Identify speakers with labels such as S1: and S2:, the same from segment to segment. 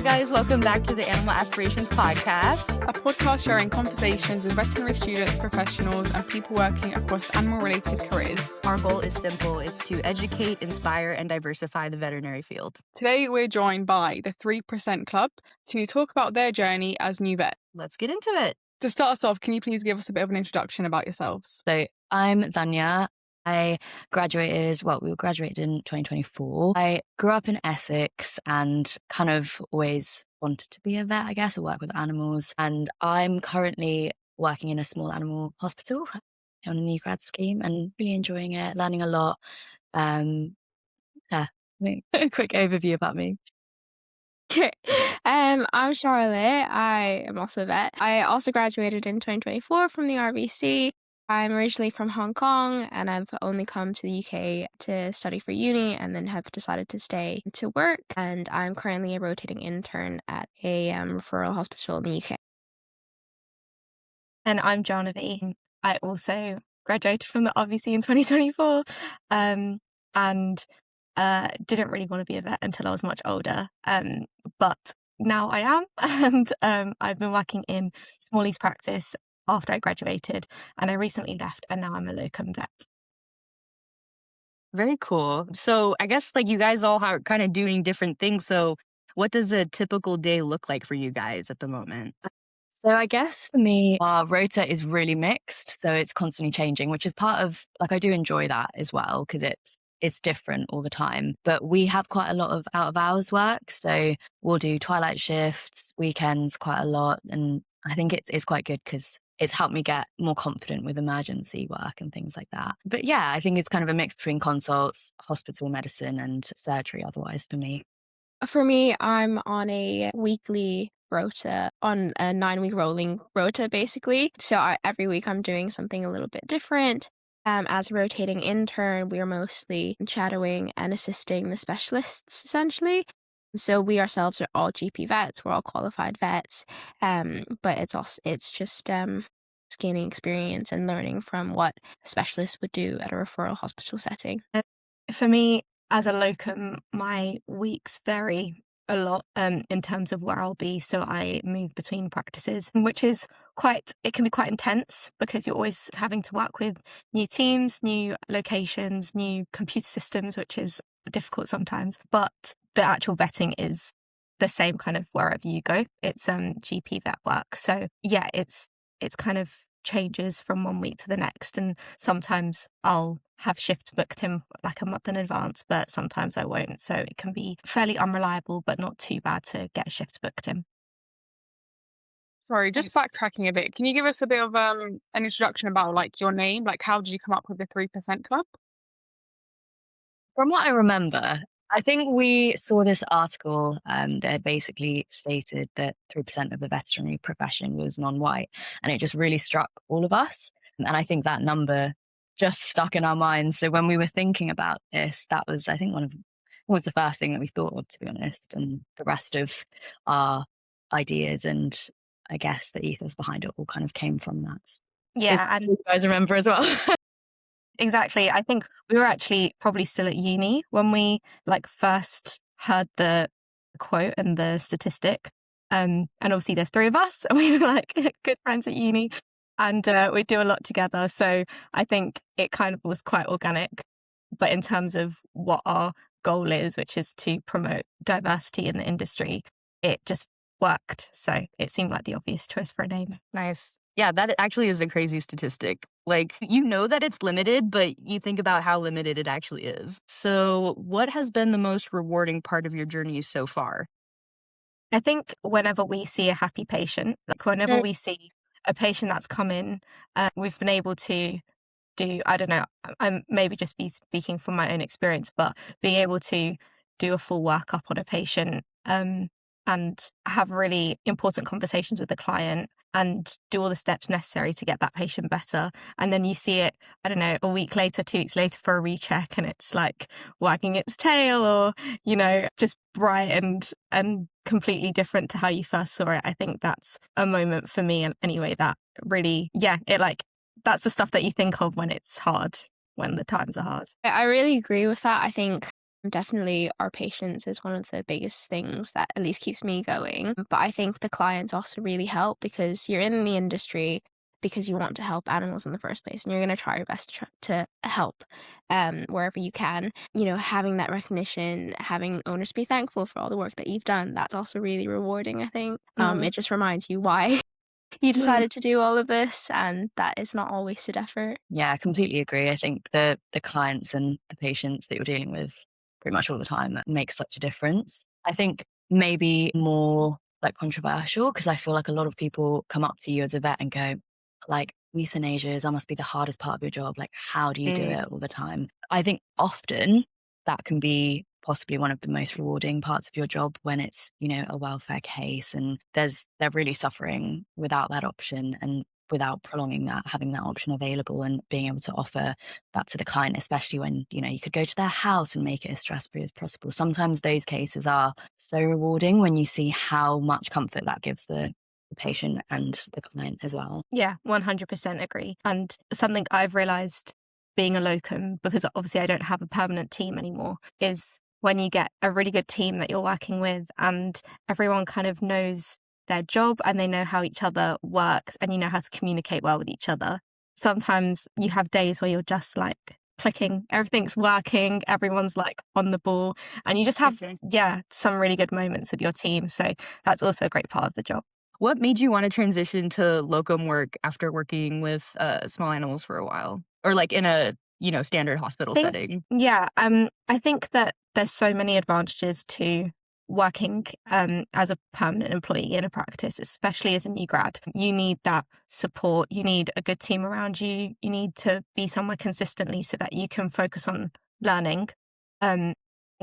S1: guys. Welcome back to the Animal Aspirations podcast.
S2: A podcast sharing conversations with veterinary students, professionals, and people working across animal-related careers.
S1: Our goal is simple. It's to educate, inspire, and diversify the veterinary field.
S2: Today, we're joined by the 3% Club to talk about their journey as new vets.
S1: Let's get into it.
S2: To start us off, can you please give us a bit of an introduction about yourselves?
S3: So I'm Dhanya. We graduated in 2024. I grew up in Essex and kind of always wanted to be a vet, I guess, or work with animals. And I'm currently working in a small animal hospital on a new grad scheme and really enjoying it, learning a lot. A quick overview about me.
S4: Okay. I'm Charlotte. I am also a vet. I also graduated in 2024 from the RBC. I'm originally from Hong Kong and I've only come to the UK to study for uni and then have decided to stay to work. And I'm currently a rotating intern at a referral hospital in the UK.
S5: And I'm Jahnavi. I also graduated from the RBC in 2024 and didn't really want to be a vet until I was much older. But now I am, and I've been working in Smalley's practice after I graduated, and I recently left, and now I'm a locum vet.
S1: Very cool. So I guess you guys all are kind of doing different things. So what does a typical day look like for you guys at the moment?
S3: So I guess for me, our rota is really mixed. So it's constantly changing, which is part of, I do enjoy that as well, because it's different all the time. But we have quite a lot of out of hours work. So we'll do twilight shifts, weekends quite a lot. And I think it's quite good because it's helped me get more confident with emergency work and things like that. But yeah, I think it's kind of a mix between consults, hospital medicine and surgery otherwise for me.
S4: For me, I'm on a weekly rota, on a 9-week rolling rota, basically. So every week I'm doing something a little bit different. As a rotating intern, we are mostly shadowing and assisting the specialists, essentially. So we ourselves are all GP vets. We're all qualified vets. But it's just gaining experience and learning from what specialists would do at a referral hospital setting.
S5: For me, as a locum, my weeks vary a lot in terms of where I'll be. So I move between practices, which is it can be quite intense because you're always having to work with new teams, new locations, new computer systems, which is difficult sometimes. But the actual vetting is the same kind of wherever you go. It's GP vet work. So yeah, it's kind of changes from one week to the next. And sometimes I'll have shifts booked in a month in advance, but sometimes I won't. So it can be fairly unreliable, but not too bad to get shifts booked in.
S2: Sorry, just backtracking a bit. Can you give us a bit of an introduction about your name? How did you come up with the 3% Club?
S3: From what I remember, I think we saw this article that basically stated that 3% of the veterinary profession was non-white, and it just really struck all of us. And I think that number just stuck in our minds. So when we were thinking about this, that was, I think, was the first thing that we thought of, to be honest. And the rest of our ideas and I guess the ethos behind it all kind of came from that.
S5: Yeah, and
S3: you guys remember as well.
S5: Exactly. I think we were actually probably still at uni when we first heard the quote and the statistic. And obviously there's 3 of us and we were good friends at uni and we do a lot together. So I think it kind of was quite organic. But in terms of what our goal is, which is to promote diversity in the industry, it just worked. So it seemed like the obvious choice for a name.
S1: Nice. Yeah, that actually is a crazy statistic. You know that it's limited, but you think about how limited it actually is. So what has been the most rewarding part of your journey so far?
S5: I think whenever we see a happy patient, whenever we see a patient that's come in, we've been able to do, I don't know, I'm maybe just be speaking from my own experience, but being able to do a full workup on a patient and have really important conversations with the client and do all the steps necessary to get that patient better. And then you see it, I don't know, a week later, 2 weeks later for a recheck and it's wagging its tail or, just bright and completely different to how you first saw it. I think that's a moment for me anyway that really, that's the stuff that you think of when it's hard, when the times are hard.
S4: I really agree with that. I think Definitely, our patients is one of the biggest things that at least keeps me going. But I think the clients also really help because you're in the industry because you want to help animals in the first place, and you're going to try your best to help wherever you can. You know, having that recognition, having owners be thankful for all the work that you've done, that's also really rewarding, I think. It just reminds you why you decided to do all of this, and that is not all wasted effort.
S3: Yeah, I completely agree. I think the clients and the patients that you're dealing with pretty much all the time, that makes such a difference. I think maybe more like controversial, because I feel like a lot of people come up to you as a vet and go, like, euthanasia that must be the hardest part of your job. Like, how do you do it all the time? I think often that can be possibly one of the most rewarding parts of your job when it's, you know, a welfare case and they're really suffering without that option, and without prolonging that, having that option available and being able to offer that to the client, especially when, you know, you could go to their house and make it as stress-free as possible. Sometimes those cases are so rewarding when you see how much comfort that gives the patient and the client as well.
S5: Yeah, 100% agree. And something I've realized being a locum, because obviously I don't have a permanent team anymore, is when you get a really good team that you're working with and everyone kind of knows their job and they know how each other works and you know how to communicate well with each other. Sometimes you have days where you're just like clicking, everything's working, everyone's like on the ball, and you just have, some really good moments with your team. So that's also a great part of the job.
S1: What made you want to transition to locum work after working with small animals for a while, or like in a standard hospital setting?
S5: Yeah, I think that there's so many advantages to working as a permanent employee in a practice, especially as a new grad. You need that support. You need a good team around you. You need to be somewhere consistently so that you can focus on learning and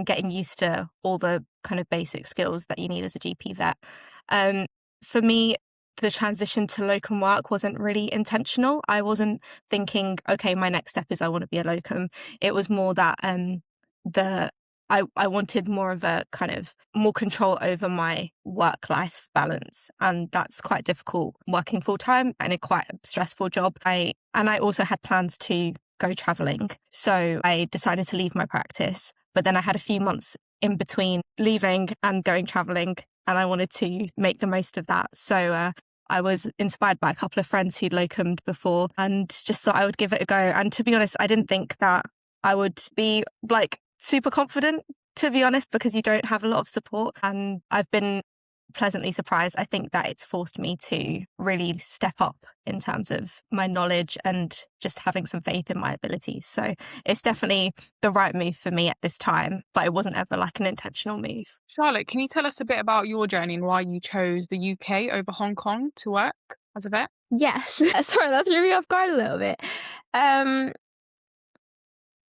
S5: getting used to all the kind of basic skills that you need as a GP vet. For me, the transition to locum work wasn't really intentional. I wasn't thinking, okay, my next step is I want to be a locum. It was more that I wanted more of a kind of more control over my work-life balance. And that's quite difficult working full-time and a quite stressful job. I also had plans to go traveling. So I decided to leave my practice, but then I had a few months in between leaving and going traveling, and I wanted to make the most of that. So I was inspired by a couple of friends who'd locumed before and just thought I would give it a go. And to be honest, I didn't think that I would be like super confident, to be honest, because you don't have a lot of support. And I've been pleasantly surprised. I think that it's forced me to really step up in terms of my knowledge and just having some faith in my abilities. So it's definitely the right move for me at this time, but it wasn't ever like an intentional move.
S2: Charlotte, can you tell us a bit about your journey and why you chose the UK over Hong Kong to work as a vet?
S4: Yes. Sorry, that threw me off guard a little bit.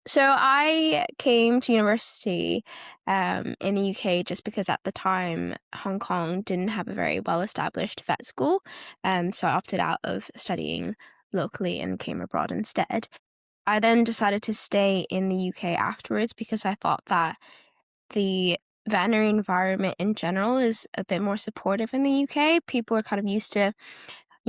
S4: So I came to university in the UK just because at the time Hong Kong didn't have a very well-established vet school. So I opted out of studying locally and came abroad instead. I then decided to stay in the UK afterwards because I thought that the veterinary environment in general is a bit more supportive in the UK. People are kind of used to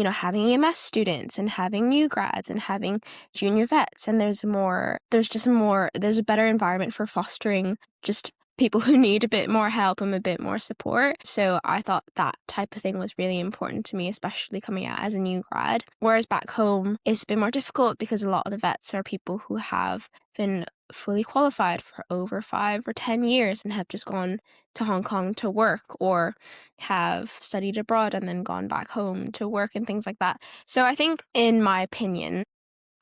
S4: having EMS students and having new grads and having junior vets. And there's a better environment for fostering just people who need a bit more help and a bit more support. So I thought that type of thing was really important to me, especially coming out as a new grad. Whereas back home, it's a bit more difficult because a lot of the vets are people who have been fully qualified for over 5 or 10 years and have just gone to Hong Kong to work or have studied abroad and then gone back home to work and things like that. So I think, in my opinion,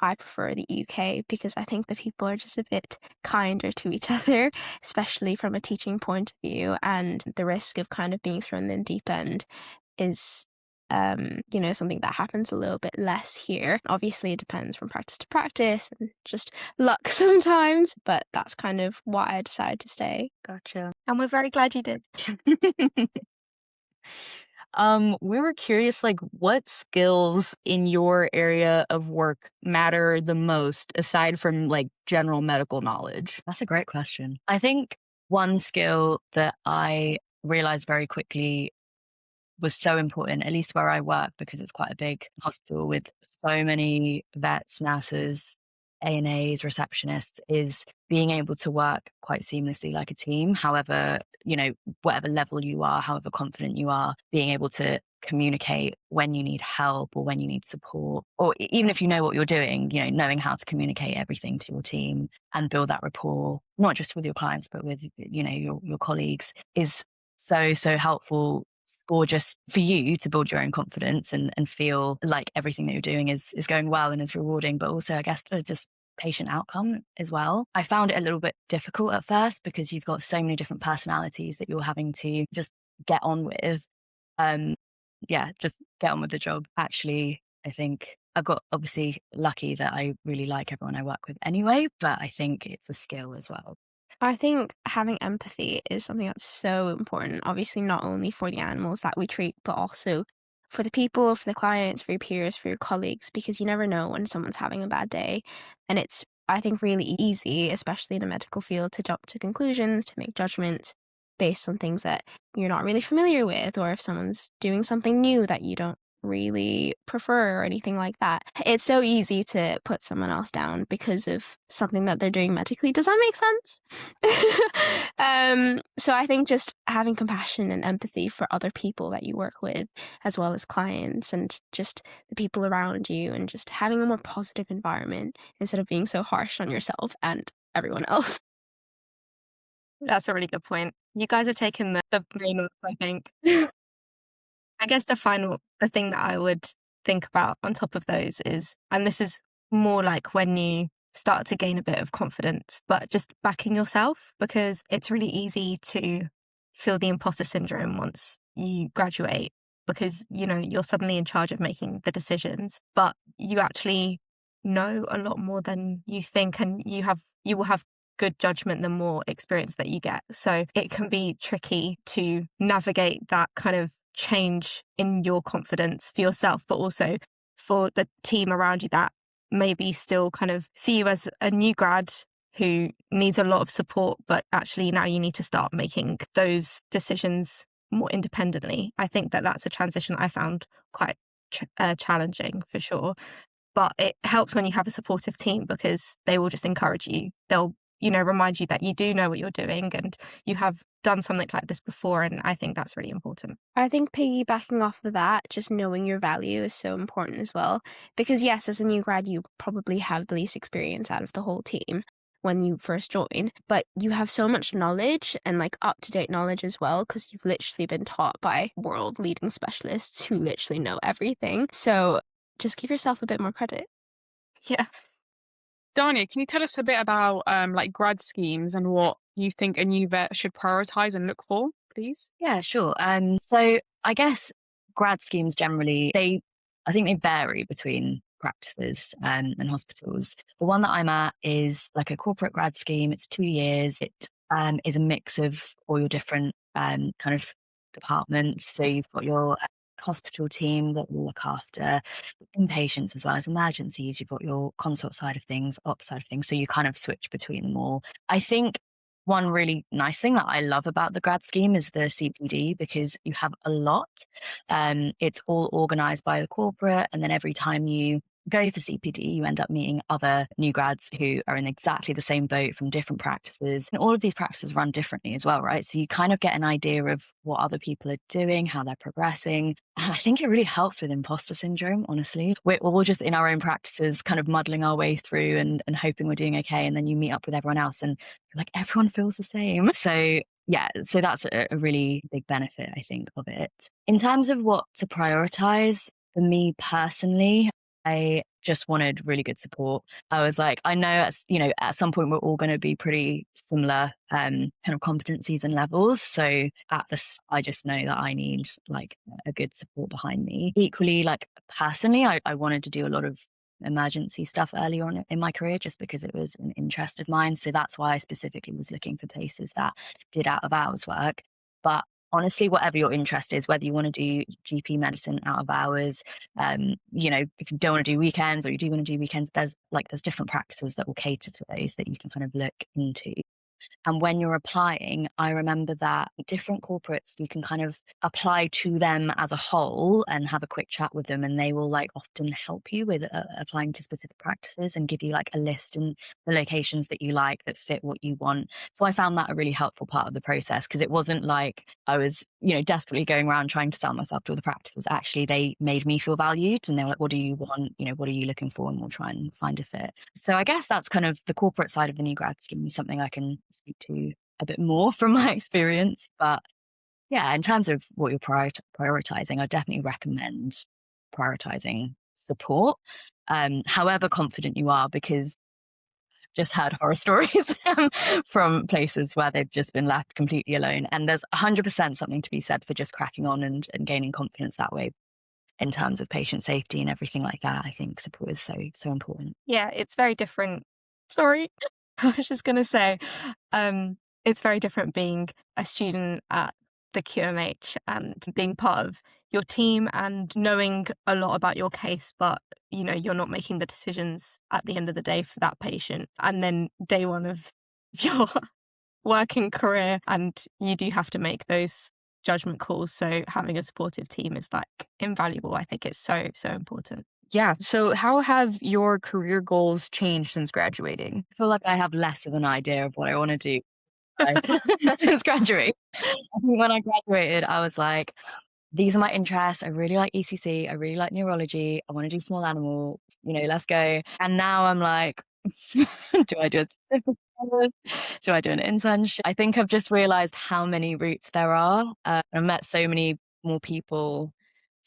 S4: I prefer the UK because I think the people are just a bit kinder to each other, especially from a teaching point of view. And the risk of kind of being thrown in the deep end is something that happens a little bit less here. Obviously, it depends from practice to practice and just luck sometimes, but that's kind of why I decided to stay.
S1: Gotcha.
S5: And we're very glad you did.
S1: We were curious, like, what skills in your area of work matter the most aside from like general medical knowledge?
S3: That's a great question. I think one skill that I realized very quickly was so important, at least where I work, because it's quite a big hospital with so many vets, nurses, ANAs, receptionists, is being able to work quite seamlessly like a team. However, whatever level you are, however confident you are, being able to communicate when you need help or when you need support, or even if you know what you're doing, knowing how to communicate everything to your team and build that rapport, not just with your clients, but with, your colleagues, is so, so helpful for you to build your own confidence and feel like everything that you're doing is going well and is rewarding, but also, I guess, for just patient outcome as well. I found it a little bit difficult at first because you've got so many different personalities that you're having to just get on with. Just get on with the job. Actually, I think I got obviously lucky that I really like everyone I work with anyway, but I think it's a skill as well.
S4: I think having empathy is something that's so important, obviously not only for the animals that we treat, but also for the people, for the clients, for your peers, for your colleagues, because you never know when someone's having a bad day. And it's, I think, really easy, especially in the medical field, to jump to conclusions, to make judgments based on things that you're not really familiar with, or if someone's doing something new that you don't really prefer or anything like that. It's so easy to put someone else down because of something that they're doing medically. Does that make sense? So I think just having compassion and empathy for other people that you work with, as well as clients and just the people around you, and just having a more positive environment instead of being so harsh on yourself and everyone else.
S5: That's a really good point. You guys have taken the main notes, I think. I guess the thing that I would think about on top of those is, and this is more like when you start to gain a bit of confidence, but just backing yourself, because it's really easy to feel the imposter syndrome once you graduate, because, you're suddenly in charge of making the decisions, but you actually know a lot more than you think, and you will have good judgment the more experience that you get. So it can be tricky to navigate that kind of change in your confidence for yourself, but also for the team around you that maybe still kind of see you as a new grad who needs a lot of support, but actually now you need to start making those decisions more independently. I think that that's a transition I found quite challenging for sure. But it helps when you have a supportive team, because they will just encourage you. They'll, remind you that you do know what you're doing and you have done something like this before. And I think that's really important.
S4: I think piggybacking off of that, just knowing your value is so important as well. Because yes, as a new grad, you probably have the least experience out of the whole team when you first join, but you have so much knowledge and like up-to-date knowledge as well, because you've literally been taught by world leading specialists who literally know everything. So just give yourself a bit more credit.
S5: Yeah.
S2: Dhanya, can you tell us a bit about like grad schemes and what you think a new vet should prioritize and look for, please?
S3: Yeah, sure. So I guess grad schemes generally, I think they vary between practices and hospitals. The one that I'm at is like a corporate grad scheme. It's 2 years. It is a mix of all your different kind of departments. So you've got your hospital team that will look after inpatients as well as emergencies. You've got your consult side of things, ops side of things. So you kind of switch between them all. I think one really nice thing that I love about the grad scheme is the CPD, because you have a lot. It's all organized by the corporate, and then every time you go for CPD, you end up meeting other new grads who are in exactly the same boat from different practices. And all of these practices run differently as well, right? So you kind of get an idea of what other people are doing, how they're progressing. And I think it really helps with imposter syndrome, honestly. We're all just in our own practices, kind of muddling our way through and hoping we're doing okay. And then you meet up with everyone else and you're like, everyone feels the same. So yeah, so that's a really big benefit, I think, of it. In terms of what to prioritize, for me personally, I just wanted really good support. I was like, I know at some point we're all going to be pretty similar kind of competencies and levels. So at this, I just know that I need like a good support behind me. Equally, like personally, I wanted to do a lot of emergency stuff early on in my career, just because it was an interest of mine. So that's why I specifically was looking for places that did out of hours work. But honestly, whatever your interest is, whether you want to do GP medicine out of hours, if you don't want to do weekends or you do want to do weekends, there's different practices that will cater to those that you can kind of look into. And when you're applying, I remember that different corporates, you can kind of apply to them as a whole and have a quick chat with them, and they will like often help you with applying to specific practices and give you like a list and the locations that you like that fit what you want. So I found that a really helpful part of the process, because it wasn't like I was, desperately going around trying to sell myself to all the practices. Actually, they made me feel valued, and they were like, what do you want? What are you looking for? And we'll try and find a fit. So I guess that's kind of the corporate side of the new grad scheme, something I can speak to a bit more from my experience. But yeah, in terms of what you're prioritizing, I definitely recommend prioritizing support, however confident you are, because just heard horror stories from places where they've just been left completely alone. And there's 100% something to be said for just cracking on and gaining confidence that way. In terms of patient safety and everything like that, I think support is so important.
S5: Yeah, it's very different. Sorry, I was just going to say, it's very different being a student at the QMH and being part of your team and knowing a lot about your case, but you're not making the decisions at the end of the day for that patient. And then day one of your working career, and you do have to make those judgment calls. So having a supportive team is like invaluable. I think it's so important.
S1: Yeah. So how have your career goals changed since graduating?
S3: I feel like I have less of an idea of what I want to do since graduating. I think when I graduated, I was like, these are my interests. I really like ECC. I really like neurology. I want to do small animal, let's go. And now I'm like, do I do a certificate? Do I do an internship? I think I've just realized how many routes there are. I've met so many more people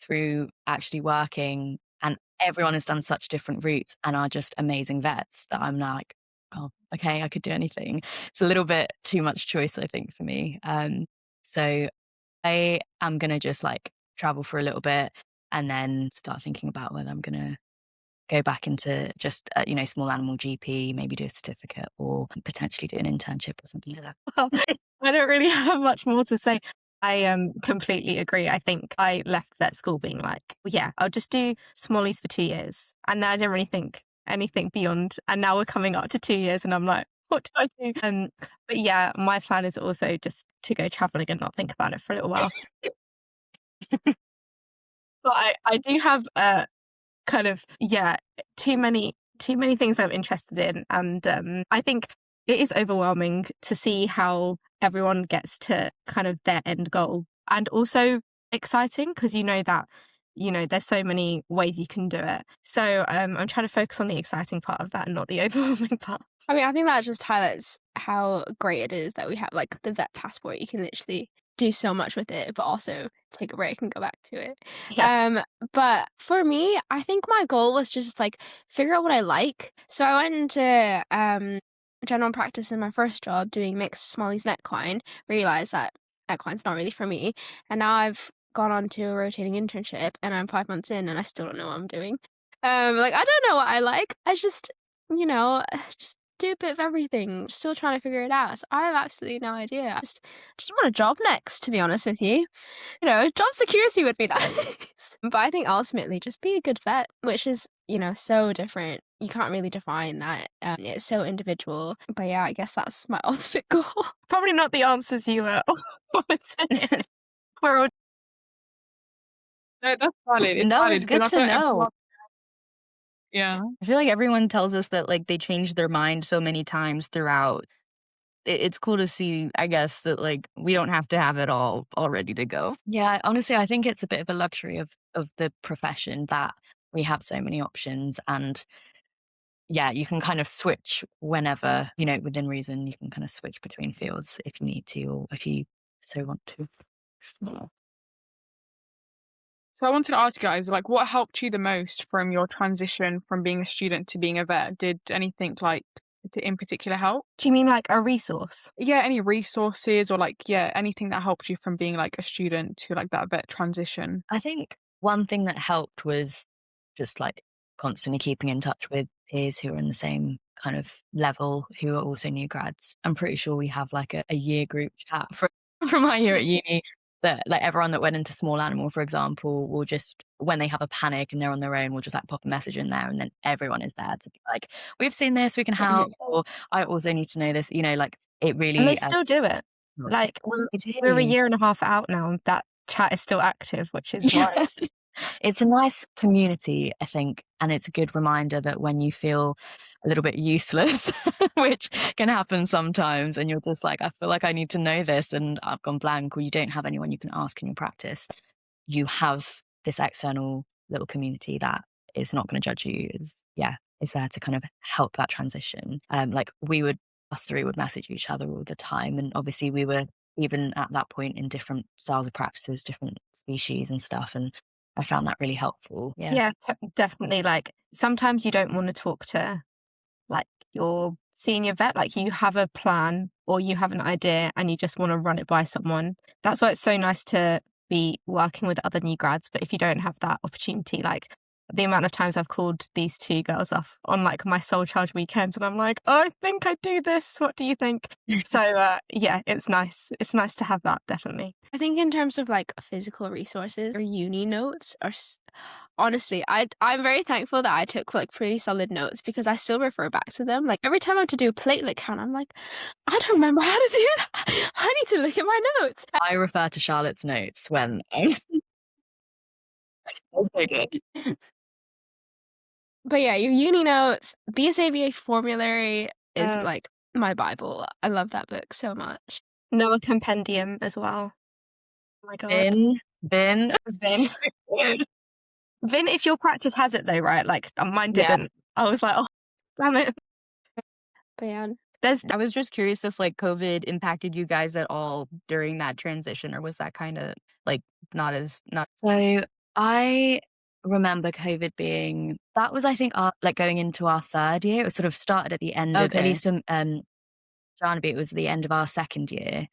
S3: through actually working, and everyone has done such different routes and are just amazing vets that I'm now like, oh, okay, I could do anything. It's a little bit too much choice, I think, for me. So I am going to just like travel for a little bit and then start thinking about whether I'm going to go back into just, small animal GP, maybe do a certificate or potentially do an internship or something like that.
S5: Well, I don't really have much more to say. I completely agree. I think I left vet school being like, yeah, I'll just do smallies for 2 years. And I didn't really think anything beyond. And now we're coming up to 2 years and I'm like, what do I do? But yeah, my plan is also just to go traveling and not think about it for a little while. But I do have kind of, too many things I'm interested in. And I think it is overwhelming to see how everyone gets to kind of their end goal, and also exciting because that there's so many ways you can do it. So I'm trying to focus on the exciting part of that and not the overwhelming part.
S4: I mean, I think that just highlights how great it is that we have like the vet passport. You can literally do so much with it, but also take a break and go back to it.
S5: Yeah.
S4: But for me, I think my goal was just like figure out what I like. So I went into general practice in my first job doing mixed Smallies and equine, realized that equine's not really for me. And now I've gone on to a rotating internship and I'm 5 months in and I still don't know what I'm doing. Like I don't know what I like. I just, just do a bit of everything. Still trying to figure it out. So I have absolutely no idea. I just want a job next, to be honest with you. Job security would be nice. But I think ultimately just be a good vet, which is, so different. You can't really define that. It's so individual. But yeah, I guess that's my ultimate goal.
S5: Probably not the answers you wanted to. We're all...
S2: No, that's valid. It's
S1: No,
S2: valid
S1: it's good
S2: because I
S1: to
S2: feel like
S1: know.
S2: everyone- Yeah.
S1: I feel like everyone tells us that like they changed their mind so many times throughout. It's cool to see, I guess, that like we don't have to have it all ready to go.
S3: Yeah, honestly, I think it's a bit of a luxury of the profession that we have so many options, and yeah, you can kind of switch whenever, within reason, you can kind of switch between fields if you need to or if you so want to.
S2: So I wanted to ask you guys, like, what helped you the most from your transition from being a student to being a vet? Did anything like in particular help?
S5: Do you mean like a resource?
S2: Yeah, any resources or like, anything that helped you from being like a student to like that vet transition?
S3: I think one thing that helped was just like constantly keeping in touch with peers who are in the same kind of level who are also new grads. I'm pretty sure we have like a year group chat from our year at uni that like everyone that went into small animal, for example, will just, when they have a panic and they're on their own, will just like pop a message in there and then everyone is there to be like, we've seen this, we can help, or I also need to know this, like it
S5: And
S3: really
S5: they still do it.
S3: helps.
S5: Like,
S3: They
S5: we're a
S3: do.
S5: year and a half out now, and that chat is still active, which is why.
S3: It's a nice community, I think, and it's a good reminder that when you feel a little bit useless, which can happen sometimes, and you're just like, I feel like I need to know this and I've gone blank, or you don't have anyone you can ask in your practice, you have this external little community that is not going to judge you, is there to kind of help that transition. Like us three would message each other all the time, and obviously we were even at that point in different styles of practices, different species and stuff, and I found that really helpful. Yeah.
S5: Yeah, definitely. Like, sometimes you don't want to talk to like your senior vet, like you have a plan or you have an idea and you just want to run it by someone. That's why it's so nice to be working with other new grads. But if you don't have that opportunity, like the amount of times I've called these two girls off on like my sole charge weekends and I'm like, oh, I think I do this. What do you think? So yeah, it's nice. It's nice to have that, definitely.
S4: I think in terms of like physical resources or uni notes are honestly, I'm very thankful that I took like pretty solid notes because I still refer back to them. Like every time I have to do a platelet count, I'm like, I don't remember how to do that. I need to look at my notes.
S3: I refer to Charlotte's notes when I'm that's so good.
S4: But yeah, your uni notes, BSAVA formulary is
S5: Uh,
S4: like my Bible. I love that book so much.
S5: Noah Compendium as well. Oh my God.
S3: Vin.
S5: Vin.
S3: So good.
S5: Vin, if your practice has it though, right? Like mine
S3: Yeah.
S5: didn't. I was like, oh, damn it.
S4: But yeah,
S1: I was just curious if like COVID impacted you guys at all during that transition, or was that kind of like not
S3: So I remember COVID being that was I think like going into our third year. It was sort of started at the end of at
S1: Okay.
S3: least Jahnavi, it was the end of our second year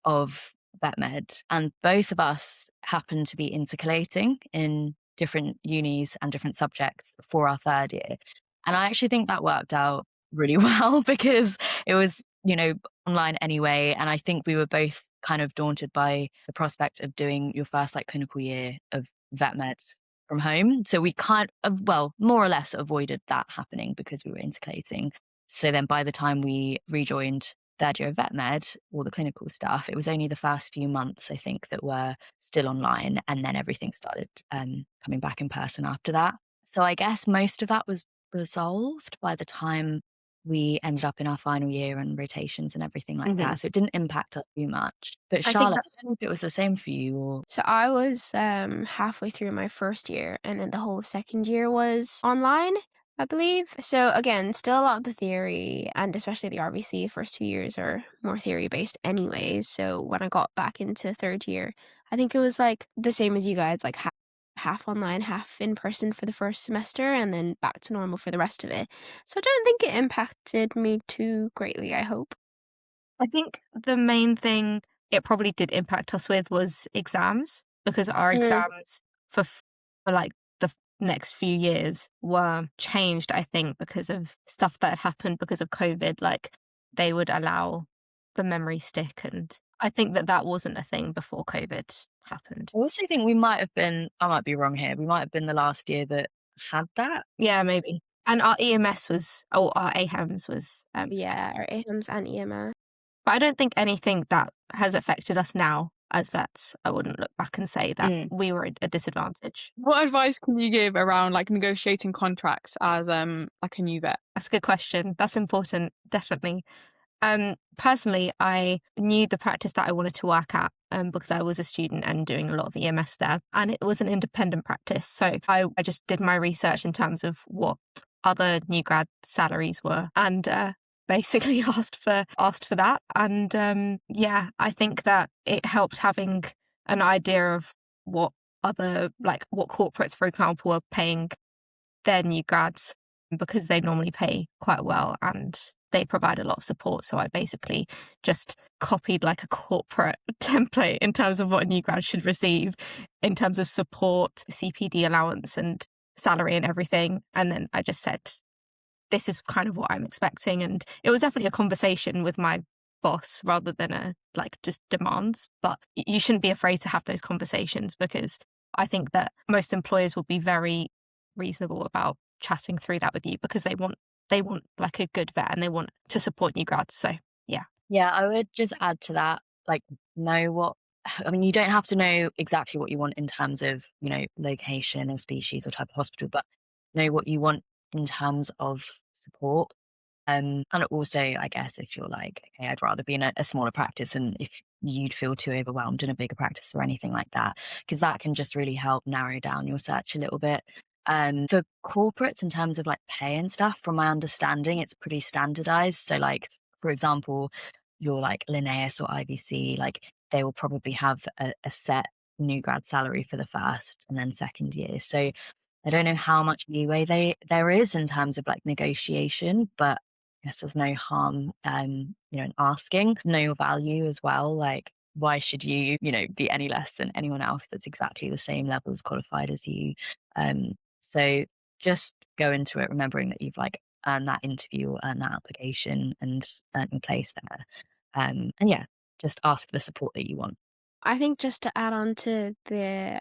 S3: of vet med, and both of us happened to be intercalating in different unis and different subjects for our third year. And I actually think that worked out really well because it was, online anyway. And I think we were both kind of daunted by the prospect of doing your first like clinical year of vet med from home. So we kind of, well, more or less avoided that happening because we were intercalating. So then by the time we rejoined third year of vet med, all the clinical stuff, it was only the first few months, I think, that were still online. And then everything started coming back in person after that. So I guess most of that was resolved by the time we ended up in our final year and rotations and everything like that. So it didn't impact us too much. But
S5: I think
S3: Charlotte, I don't know if it was the same for you or.
S4: so I was halfway through my first year, and then the whole of second year was online, I believe. So again, still a lot of the theory, and especially the RVC, first 2 years are more theory based anyways. So when I got back into third year, I think it was like the same as you guys, like half online, half in person for the first semester, and then back to normal for the rest of it. So I don't think it impacted me too greatly, I hope.
S5: I think the main thing it probably did impact us with was exams, because our exams for like the next few years were changed, I think, because of stuff that had happened because of COVID. Like they would allow the memory stick, and I think that wasn't a thing before COVID happened.
S3: I also think we might have been, I might be wrong here, we might have been the last year that had that.
S5: Yeah, maybe. And our EMS was, our AHEMS was.
S4: Yeah, our AHMs and EMS.
S5: But I don't think anything that has affected us now as vets, I wouldn't look back and say that we were at a disadvantage.
S2: What advice can you give around like negotiating contracts as like a new vet?
S5: That's a good question. That's important, definitely. Personally, I knew the practice that I wanted to work at because I was a student and doing a lot of EMS there, and it was an independent practice. So I just did my research in terms of what other new grad salaries were, and basically asked for that. And yeah, I think that it helped having an idea of what corporates, for example, are paying their new grads, because they normally pay quite well and they provide a lot of support. So I basically just copied like a corporate template in terms of what a new grad should receive in terms of support, CPD allowance and salary and everything. And then I just said, this is kind of what I'm expecting. And it was definitely a conversation with my boss rather than just demands. But you shouldn't be afraid to have those conversations, because I think that most employers will be very reasonable about chatting through that with you, because they want like a good vet and they want to support new grads. So
S3: Yeah, I would just add to that, like, know what I mean, you don't have to know exactly what you want in terms of, location or species or type of hospital, but know what you want in terms of support. And also, I guess, if you're like, okay, I'd rather be in a smaller practice, and if you'd feel too overwhelmed in a bigger practice or anything like that, because that can just really help narrow down your search a little bit. For corporates, in terms of like pay and stuff, from my understanding, it's pretty standardized. So, like, for example, your like Linnaeus or IBC, like they will probably have a set new grad salary for the first and then second year. So I don't know how much leeway there is in terms of like negotiation, but I guess there's no harm, in asking. Know your value as well. Like, why should you, be any less than anyone else that's exactly the same level as qualified as you? So just go into it remembering that you've like earned that interview or earned that application and earned your place there. And yeah, just ask for the support that you want.
S4: I think just to add on to the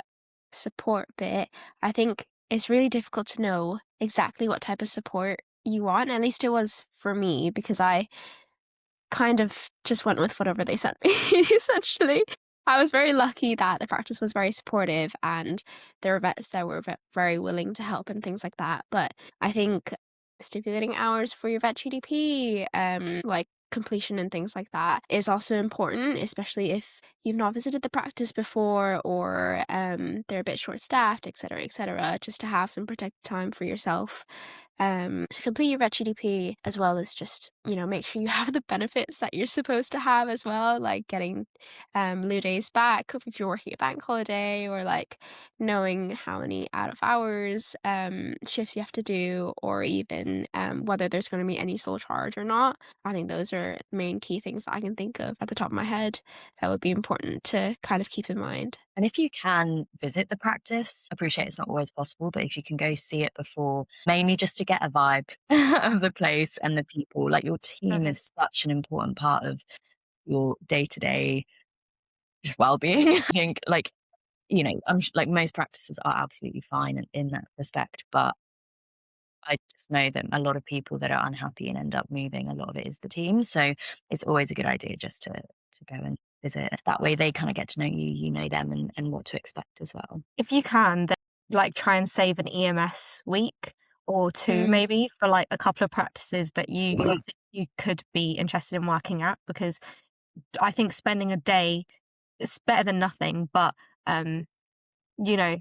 S4: support bit, I think it's really difficult to know exactly what type of support you want. At least it was for me, because I kind of just went with whatever they sent me, essentially. I was very lucky that the practice was very supportive and there were vets that were very willing to help and things like that. But I think stipulating hours for your vet GDP, like completion and things like that, is also important, especially if you've not visited the practice before, or they're a bit short-staffed, et cetera, just to have some protected time for yourself to complete your vet GDP, as well as just, make sure you have the benefits that you're supposed to have as well, like getting lieu days back if you're working a bank holiday, or like knowing how many out of hours shifts you have to do, or even whether there's going to be any sole charge or not. I think those are the main key things that I can think of at the top of my head that would be important to kind of keep in mind.
S3: And if you can visit the practice, appreciate it's not always possible, but if you can go see it before, mainly just to get a vibe of the place and the people, like your team is such an important part of your day to day just well being. I think, like, like most practices are absolutely fine in that respect, but I just know that a lot of people that are unhappy and end up moving, a lot of it is the team. So it's always a good idea just to go and visit. That way they kind of get to know you, you know them, and what to expect as well.
S5: If you can, then like try and save an EMS week or two, maybe, for like a couple of practices that you could be interested in working at, because I think spending a day is better than nothing, but you know,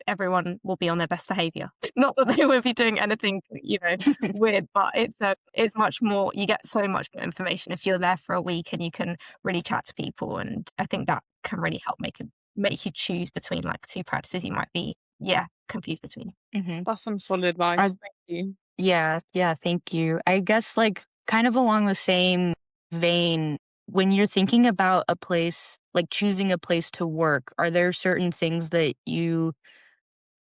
S5: everyone will be on their best behavior. Not that they will be doing anything, weird, but it's much more, you get so much more information if you're there for a week and you can really chat to people. And I think that can really help make you choose between like two practices you might be, confused between.
S2: That's some solid advice. Thank you.
S1: Yeah, thank you. I guess like kind of along the same vein, when you're thinking about a place, like choosing a place to work, are there certain things that you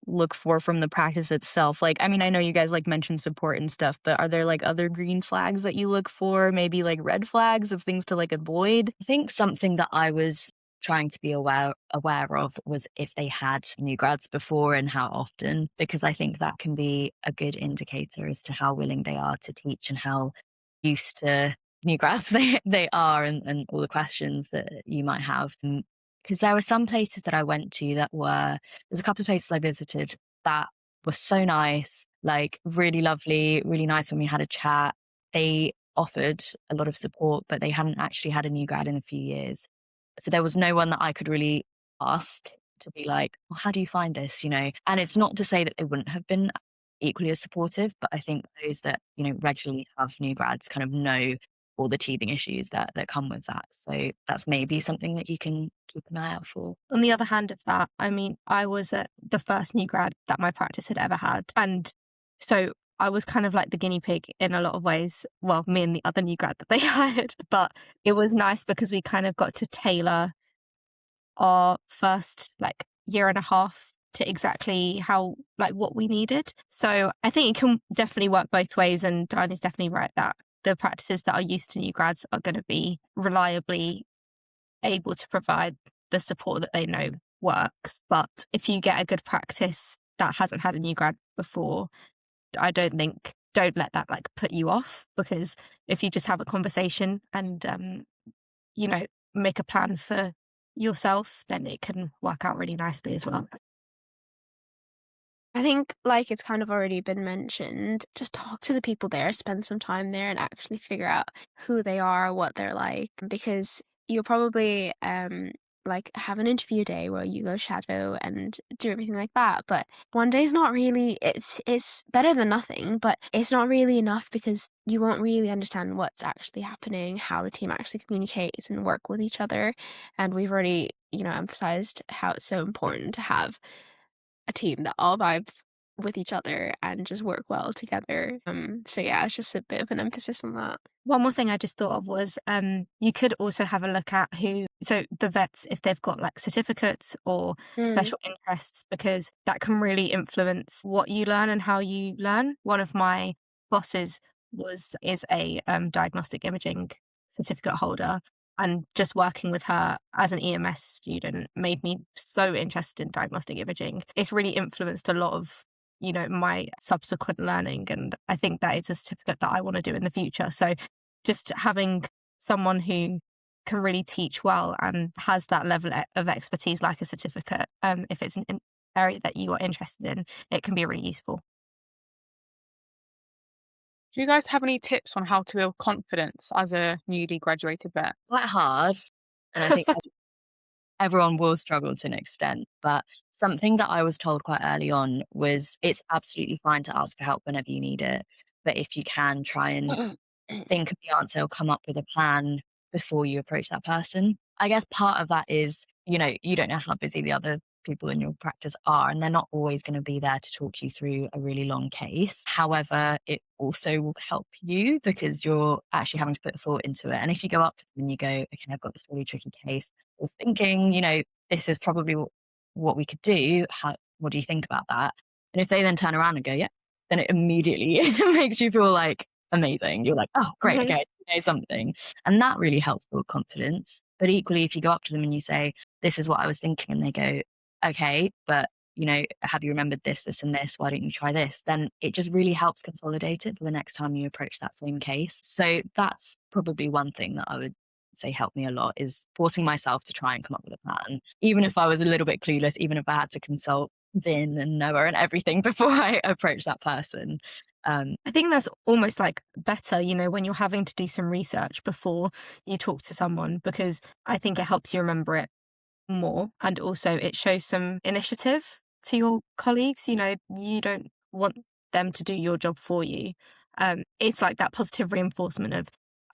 S1: look for from the practice itself? Like, I mean, I know you guys like mentioned support and stuff, but are there like other green flags that you look for? Maybe like red flags of things to like avoid?
S3: I think something that I was trying to be aware of was if they had new grads before and how often, because I think that can be a good indicator as to how willing they are to teach and how used to new grads they are, and all the questions that you might have. Because there were some places that I went to there's a couple of places I visited that were so nice, like really lovely, really nice when we had a chat. They offered a lot of support, but they hadn't actually had a new grad in a few years. So there was no one that I could really ask to be like, well, how do you find this? And it's not to say that they wouldn't have been equally as supportive, but I think those that, regularly have new grads kind of know all the teething issues that come with that. So that's maybe something that you can keep an eye out for.
S5: On the other hand of that, I mean, I was the first new grad that my practice had ever had. And so I was kind of like the guinea pig in a lot of ways. Well, me and the other new grad that they hired. But it was nice because we kind of got to tailor our first like year and a half to exactly how, like, what we needed. So I think it can definitely work both ways. And Diana's definitely right that the practices that are used to new grads are going to be reliably able to provide the support that they know works. But if you get a good practice that hasn't had a new grad before, I don't think don't let that like put you off, because if you just have a conversation and, you know, make a plan for yourself, then it can work out really nicely as well.
S4: I think, like it's kind of already been mentioned, just talk to the people there, spend some time there and actually figure out who they are, what they're like, because you'll probably like have an interview day where you go shadow and do everything like that. But one day's not really, it's better than nothing, but it's not really enough because you won't really understand what's actually happening, how the team actually communicates and work with each other. And we've already, emphasized how it's so important to have a team that all vibe with each other and just work well together. So yeah, it's just a bit of an emphasis on that.
S5: One more thing I just thought of was you could also have a look at so the vets, if they've got like certificates or special interests, because that can really influence what you learn and how you learn. One of my bosses is a diagnostic imaging certificate holder, and just working with her as an EMS student made me so interested in diagnostic imaging. It's really influenced a lot of my subsequent learning, and I think that it's a certificate that I want to do in the future. So just having someone who can really teach well and has that level of expertise like a certificate, if it's an area that you are interested in, it can be really useful.
S2: Do you guys have any tips on how to build confidence as a newly graduated vet?
S3: Quite hard. And I think everyone will struggle to an extent. But something that I was told quite early on was it's absolutely fine to ask for help whenever you need it. But if you can try and think of the answer or come up with a plan before you approach that person. I guess part of that is, you don't know how busy the other people in your practice are, and they're not always going to be there to talk you through a really long case. However, it also will help you because you're actually having to put thought into it. And if you go up to them and you go, okay, I've got this really tricky case, I was thinking, this is probably what we could do. What do you think about that? And if they then turn around and go, yeah, then it immediately makes you feel like amazing. You're like, oh, great, okay, I know something. And that really helps build confidence. But equally, if you go up to them and you say, this is what I was thinking, and they go, okay, but have you remembered this, this, and this? Why don't you try this? Then it just really helps consolidate it for the next time you approach that same case. So that's probably one thing that I would say helped me a lot, is forcing myself to try and come up with a plan. Even if I was a little bit clueless, even if I had to consult Vin and Noah and everything before I approach that person.
S5: I think that's almost like better, when you're having to do some research before you talk to someone, because I think it helps you remember it more, and also it shows some initiative to your colleagues. You don't want them to do your job for you. It's like that positive reinforcement of,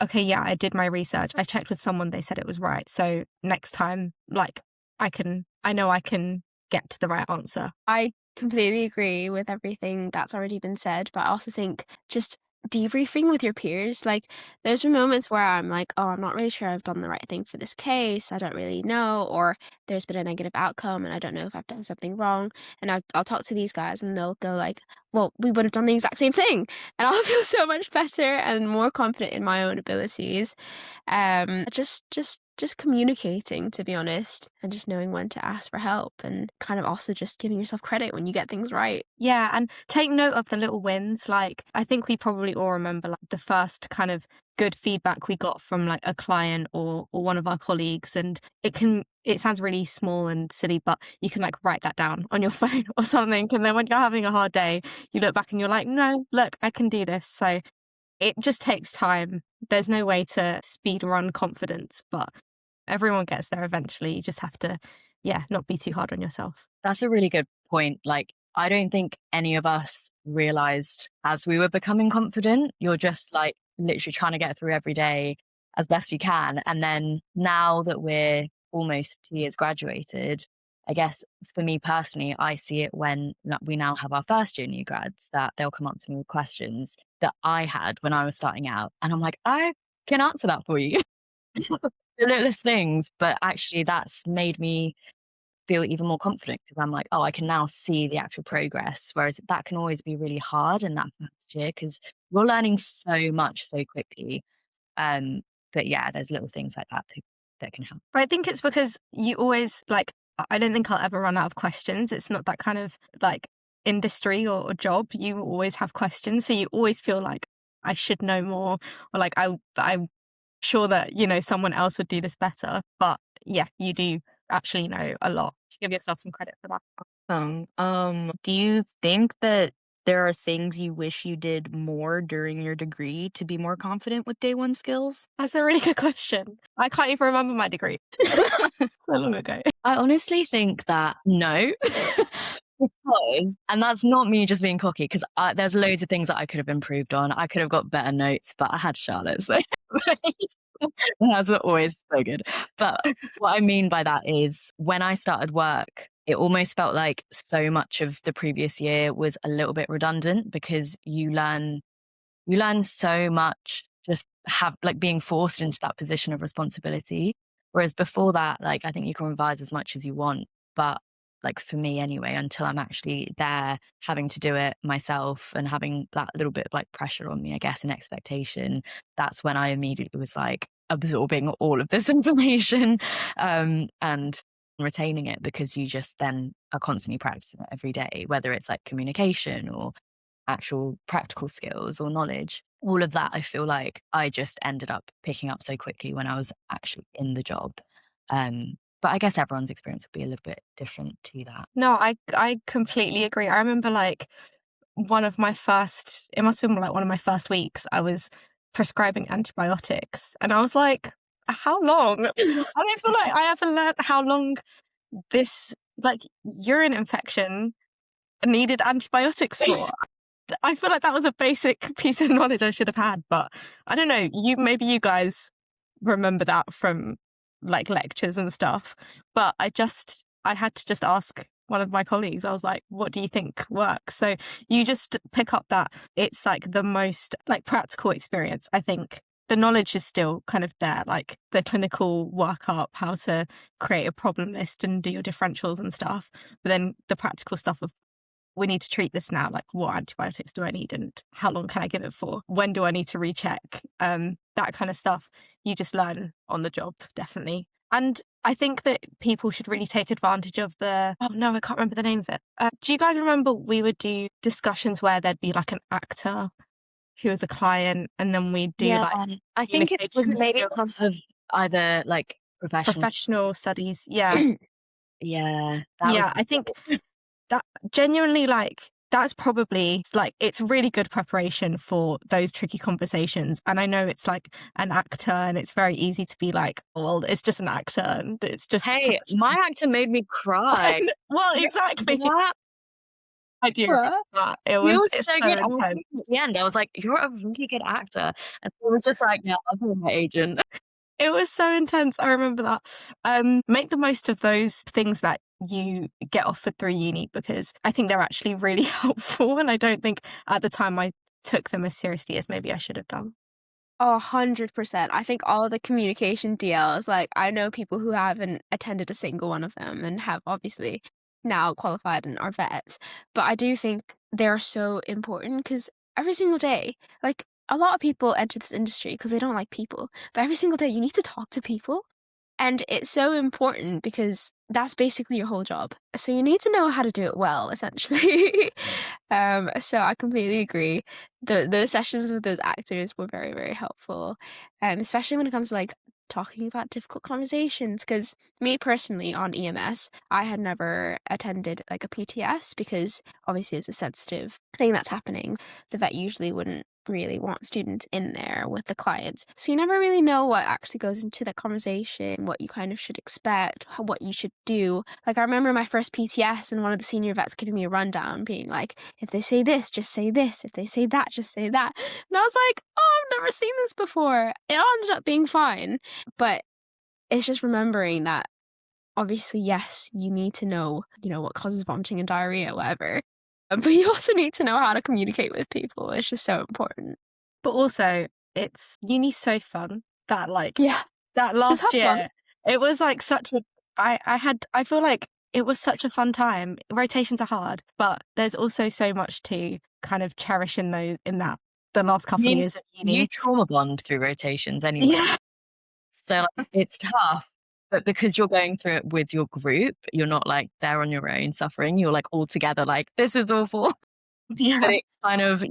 S5: okay, yeah, I did my research, I checked with someone, they said it was right, so next time, like, I know I can get to the right answer.
S4: I completely agree with everything that's already been said, but I also think just debriefing with your peers, like there's been moments where I'm like, oh, I'm not really sure I've done the right thing for this case, I don't really know, or there's been a negative outcome and I don't know if I've done something wrong, and I'll talk to these guys and they'll go like, well, we would have done the exact same thing, and I'll feel so much better and more confident in my own abilities. Just communicating, to be honest, and just knowing when to ask for help, and kind of also just giving yourself credit when you get things right.
S5: Yeah, and take note of the little wins. Like, I think we probably all remember like the first kind of good feedback we got from like a client or one of our colleagues, and it sounds really small and silly, but you can like write that down on your phone or something, and then when you're having a hard day, you look back and you're like, no, look, I can do this. So it just takes time. There's no way to speed run confidence, but everyone gets there eventually. You just have to, not be too hard on yourself.
S3: That's a really good point. Like, I don't think any of us realized as we were becoming confident, you're just like literally trying to get through every day as best you can. And then now that we're almost 2 years graduated, I guess for me personally, I see it when we now have our first year new grads, that they'll come up to me with questions that I had when I was starting out. And I'm like, I can answer that for you. The littlest things, but actually that's made me feel even more confident because I'm like, oh, I can now see the actual progress. Whereas that can always be really hard in that first year because you're learning so much so quickly. But yeah, there's little things like that can help.
S5: But I think it's because you always like, I don't think I'll ever run out of questions. It's not that kind of like, industry or job, you always have questions. So you always feel like I should know more, or like I'm sure that, someone else would do this better. But yeah, you do actually know a lot. Give yourself some credit for that.
S1: Do you think that there are things you wish you did more during your degree to be more confident with day one skills?
S5: That's a really good question. I can't even remember my degree. So long ago.
S3: I honestly think that no. Because, and that's not me just being cocky, because there's loads of things that I could have improved on. I could have got better notes, but I had Charlotte, so that's not always so good. But what I mean by that is when I started work, it almost felt like so much of the previous year was a little bit redundant, because you learn so much just being forced into that position of responsibility. Whereas before that, I think you can revise as much as you want, but for me anyway, until I'm actually there having to do it myself and having that little bit of pressure on me, I guess, and expectation, that's when I immediately was absorbing all of this information and retaining it, because you just then are constantly practicing it every day, whether it's communication or actual practical skills or knowledge. All of that, I feel like I just ended up picking up so quickly when I was actually in the job. But I guess everyone's experience would be a little bit different to that.
S5: No, I completely agree. I remember it must have been one of my first weeks, I was prescribing antibiotics, and I was like, how long? I don't feel like I ever learned how long this urine infection needed antibiotics for. I feel like that was a basic piece of knowledge I should have had, but I don't know, maybe you guys remember that from lectures and stuff, but I had to just ask one of my colleagues. I was like, what do you think works? So you just pick up that it's the most practical experience. I think the knowledge is still kind of there, the clinical workup, how to create a problem list and do your differentials and stuff. But then the practical stuff of, we need to treat this now. What antibiotics do I need and how long can I give it for? When do I need to recheck? That kind of stuff you just learn on the job, definitely. And I think that people should really take advantage of I can't remember the name of it. Do you guys remember we would do discussions where there'd be an actor who was a client, and then we'd do
S3: I think it was maybe
S5: skills.
S3: of either
S5: Professional studies. Yeah.
S3: Yeah.
S5: I think that genuinely that's probably it's really good preparation for those tricky conversations. And I know it's an actor, and it's very easy to be well, it's just an actor and it's just,
S3: hey, my actor made me cry.
S5: Well, exactly.
S3: What?
S5: I do remember that. It was
S3: so good.
S5: intense.
S3: At the end, I was like, you're a really good actor. And it was just yeah, I'll be my agent.
S5: It was so intense. I remember that. Make the most of those things that you get offered through uni, because I think they're actually really helpful. And I don't think at the time I took them as seriously as maybe I should have done.
S4: 100%. I think all the communication DLs, I know people who haven't attended a single one of them and have obviously now qualified and are vets. But I do think they're so important, because every single day, a lot of people enter this industry because they don't like people. But every single day you need to talk to people. And it's so important because that's basically your whole job. So you need to know how to do it well, essentially. So I completely agree. Those sessions with those actors were very, very helpful, especially when it comes to talking about difficult conversations. Because me personally on EMS, I had never attended a PTS, because obviously it's a sensitive thing that's happening. The vet usually wouldn't really want students in there with the clients, so you never really know what actually goes into that conversation, what you kind of should expect, what you should do. I remember my first PTS and one of the senior vets giving me a rundown, being if they say this, just say this, if they say that, just say that. And I was like, oh, I've never seen this before. It ended up being fine, but it's just remembering that obviously, yes, you need to know what causes vomiting and diarrhea, whatever. But you also need to know how to communicate with people. It's just so important.
S5: But also, uni's so fun that
S4: yeah,
S5: that last year,
S4: fun.
S5: It was such a, I feel like it was such a fun time. Rotations are hard, but there's also so much to kind of cherish in the last couple of years of uni.
S3: You trauma bond through rotations anyway.
S5: Yeah.
S3: So it's tough. But because you're going through it with your group, you're not like there on your own suffering. You're like all together, like, this is awful. But
S5: Yeah.
S3: it kind of,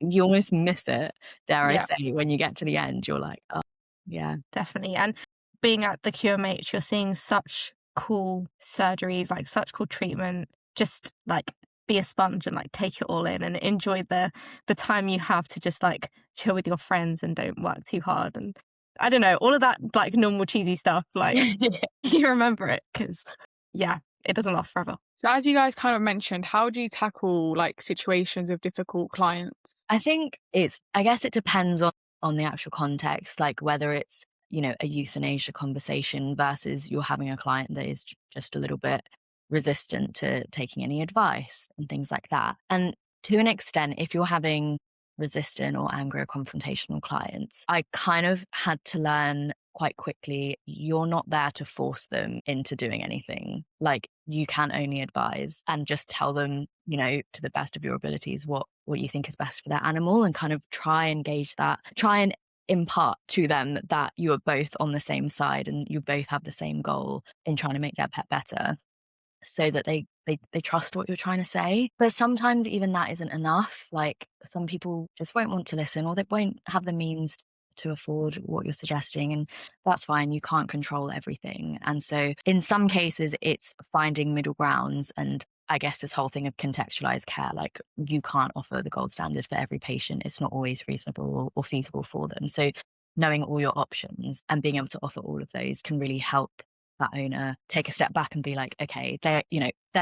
S3: you almost miss it, dare I
S5: Yeah.
S3: say, when you get to the end, you're like, oh, yeah.
S5: Definitely. And being at the QMH, you're seeing such cool surgeries, like such cool treatment. Just like be a sponge and like take it all in and enjoy the time you have to just like chill with your friends and don't work too hard. And I don't know, all of that like normal cheesy stuff, like you remember it because, yeah, it doesn't last forever.
S2: So as you guys kind of mentioned, how do you tackle like situations of difficult clients?
S3: I think I guess it depends on the actual context, like whether it's, a euthanasia conversation versus you're having a client that is just a little bit resistant to taking any advice and things like that. And to an extent, if you're having resistant or angry or confrontational clients, I kind of had to learn quite quickly, you're not there to force them into doing anything. Like you can only advise and just tell them, to the best of your abilities, what you think is best for their animal, and kind of try and gauge that, try and impart to them that you are both on the same side and you both have the same goal in trying to make their pet better, so that they trust what you're trying to say. But sometimes even that isn't enough. Like some people just won't want to listen, or they won't have the means to afford what you're suggesting, and that's fine. You can't control everything. And so in some cases it's finding middle grounds, and I guess this whole thing of contextualized care, like you can't offer the gold standard for every patient. It's not always reasonable or feasible for them. So knowing all your options and being able to offer all of those can really help that owner take a step back and be like, okay, they're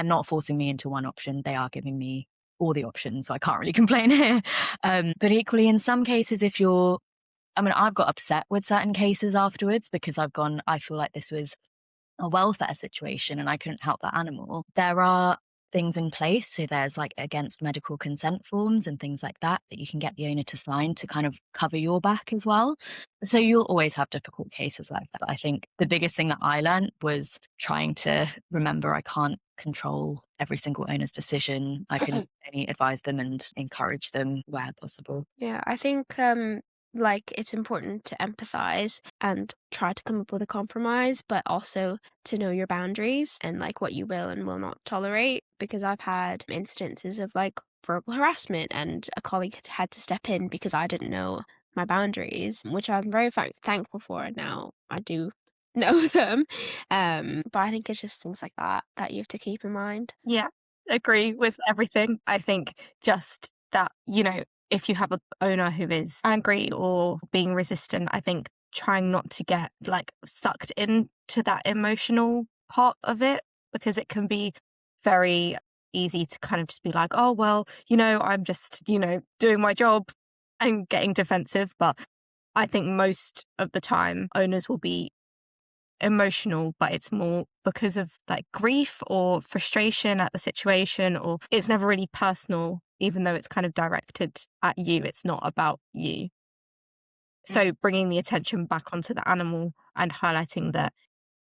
S3: not forcing me into one option. They are giving me all the options. So I can't really complain here. But equally, in some cases, I've got upset with certain cases afterwards because I feel like this was a welfare situation and I couldn't help that animal. There are things in place. So there's like against medical consent forms and things like that you can get the owner to sign to kind of cover your back as well. So you'll always have difficult cases like that. But I think the biggest thing that I learned was trying to remember I can't control every single owner's decision. I can only advise them and encourage them where possible.
S4: Yeah, I think like it's important to empathize and try to come up with a compromise, but also to know your boundaries and like what you will and will not tolerate. Because I've had instances of like verbal harassment and a colleague had to step in because I didn't know my boundaries, which I'm very thankful for. Now I do know them. But I think it's just things like that you have to keep in mind.
S5: Yeah, agree with everything. I think just that, if you have an owner who is angry or being resistant, I think trying not to get like sucked into that emotional part of it, because it can be very easy to kind of just be like, oh, well, I'm just, doing my job and getting defensive. But I think most of the time owners will be emotional, but it's more because of like grief or frustration at the situation, or it's never really personal, even though it's kind of directed at you. It's not about you. So bringing the attention back onto the animal and highlighting that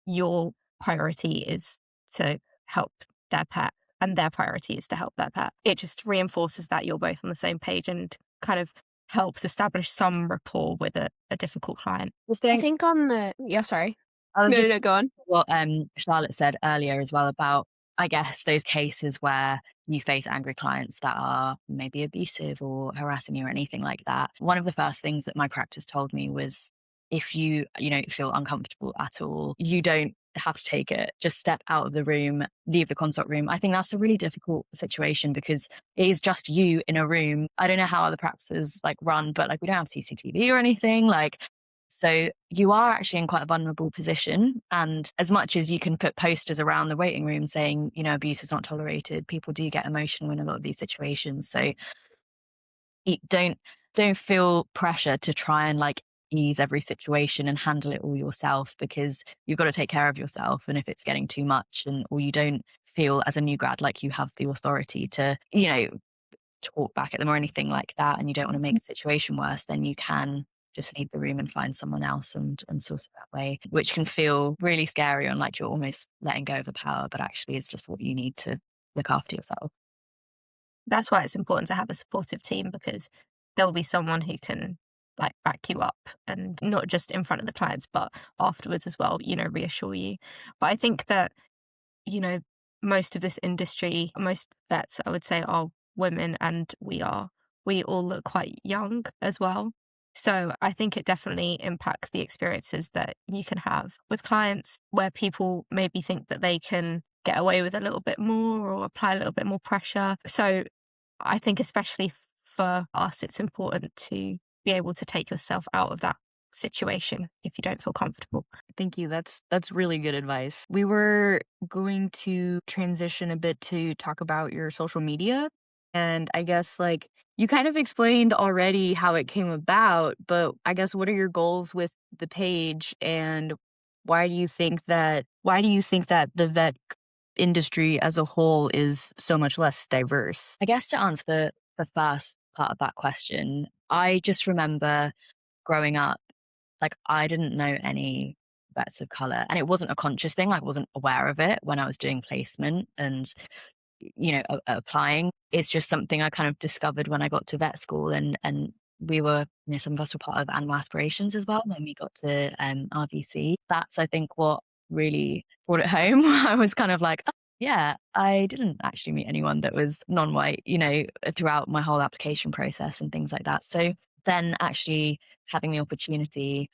S5: your priority is to help their pet and their priority is to help their pet. It just reinforces that you're both on the same page and kind of helps establish some rapport with a difficult client.
S4: I think sorry.
S3: I was
S4: No, go on.
S3: What Charlotte said earlier as well about, I guess, those cases where you face angry clients that are maybe abusive or harassing you or anything like that. One of the first things that my practice told me was, if you feel uncomfortable at all, you don't have to take it. Just step out of the room, leave the consult room. I think that's a really difficult situation because it is just you in a room. I don't know how other practices like run, but like we don't have CCTV or anything. So you are actually in quite a vulnerable position. And as much as you can put posters around the waiting room saying, abuse is not tolerated, people do get emotional in a lot of these situations. So don't feel pressure to try and like ease every situation and handle it all yourself, because you've got to take care of yourself. And if it's getting too much or you don't feel as a new grad like you have the authority to, talk back at them or anything like that, and you don't want to make the situation worse, then you can just leave the room and find someone else and sort it that way, which can feel really scary and like you're almost letting go of the power, but actually it's just what you need to look after yourself.
S5: That's why it's important to have a supportive team, because there will be someone who can like back you up, and not just in front of the clients, but afterwards as well, reassure you. But I think that, most of this industry, most vets, I would say, are women, and we all look quite young as well. So I think it definitely impacts the experiences that you can have with clients, where people maybe think that they can get away with a little bit more or apply a little bit more pressure. So I think especially for us, it's important to be able to take yourself out of that situation if you don't feel comfortable.
S1: Thank you. That's really good advice. We were going to transition a bit to talk about your social media. And I guess like you kind of explained already how it came about, but I guess what are your goals with the page, and why do you think that the vet industry as a whole is so much less diverse?
S3: I guess to answer the first part of that question, I just remember growing up, like I didn't know any vets of color, and it wasn't a conscious thing. I wasn't aware of it when I was doing placement and applying. It's just something I kind of discovered when I got to vet school, and we were, some of us were part of animal aspirations as well when we got to RVC. That's, I think, what really brought it home. I was kind of like, oh, yeah, I didn't actually meet anyone that was non-white, throughout my whole application process and things like that. So then actually having the opportunity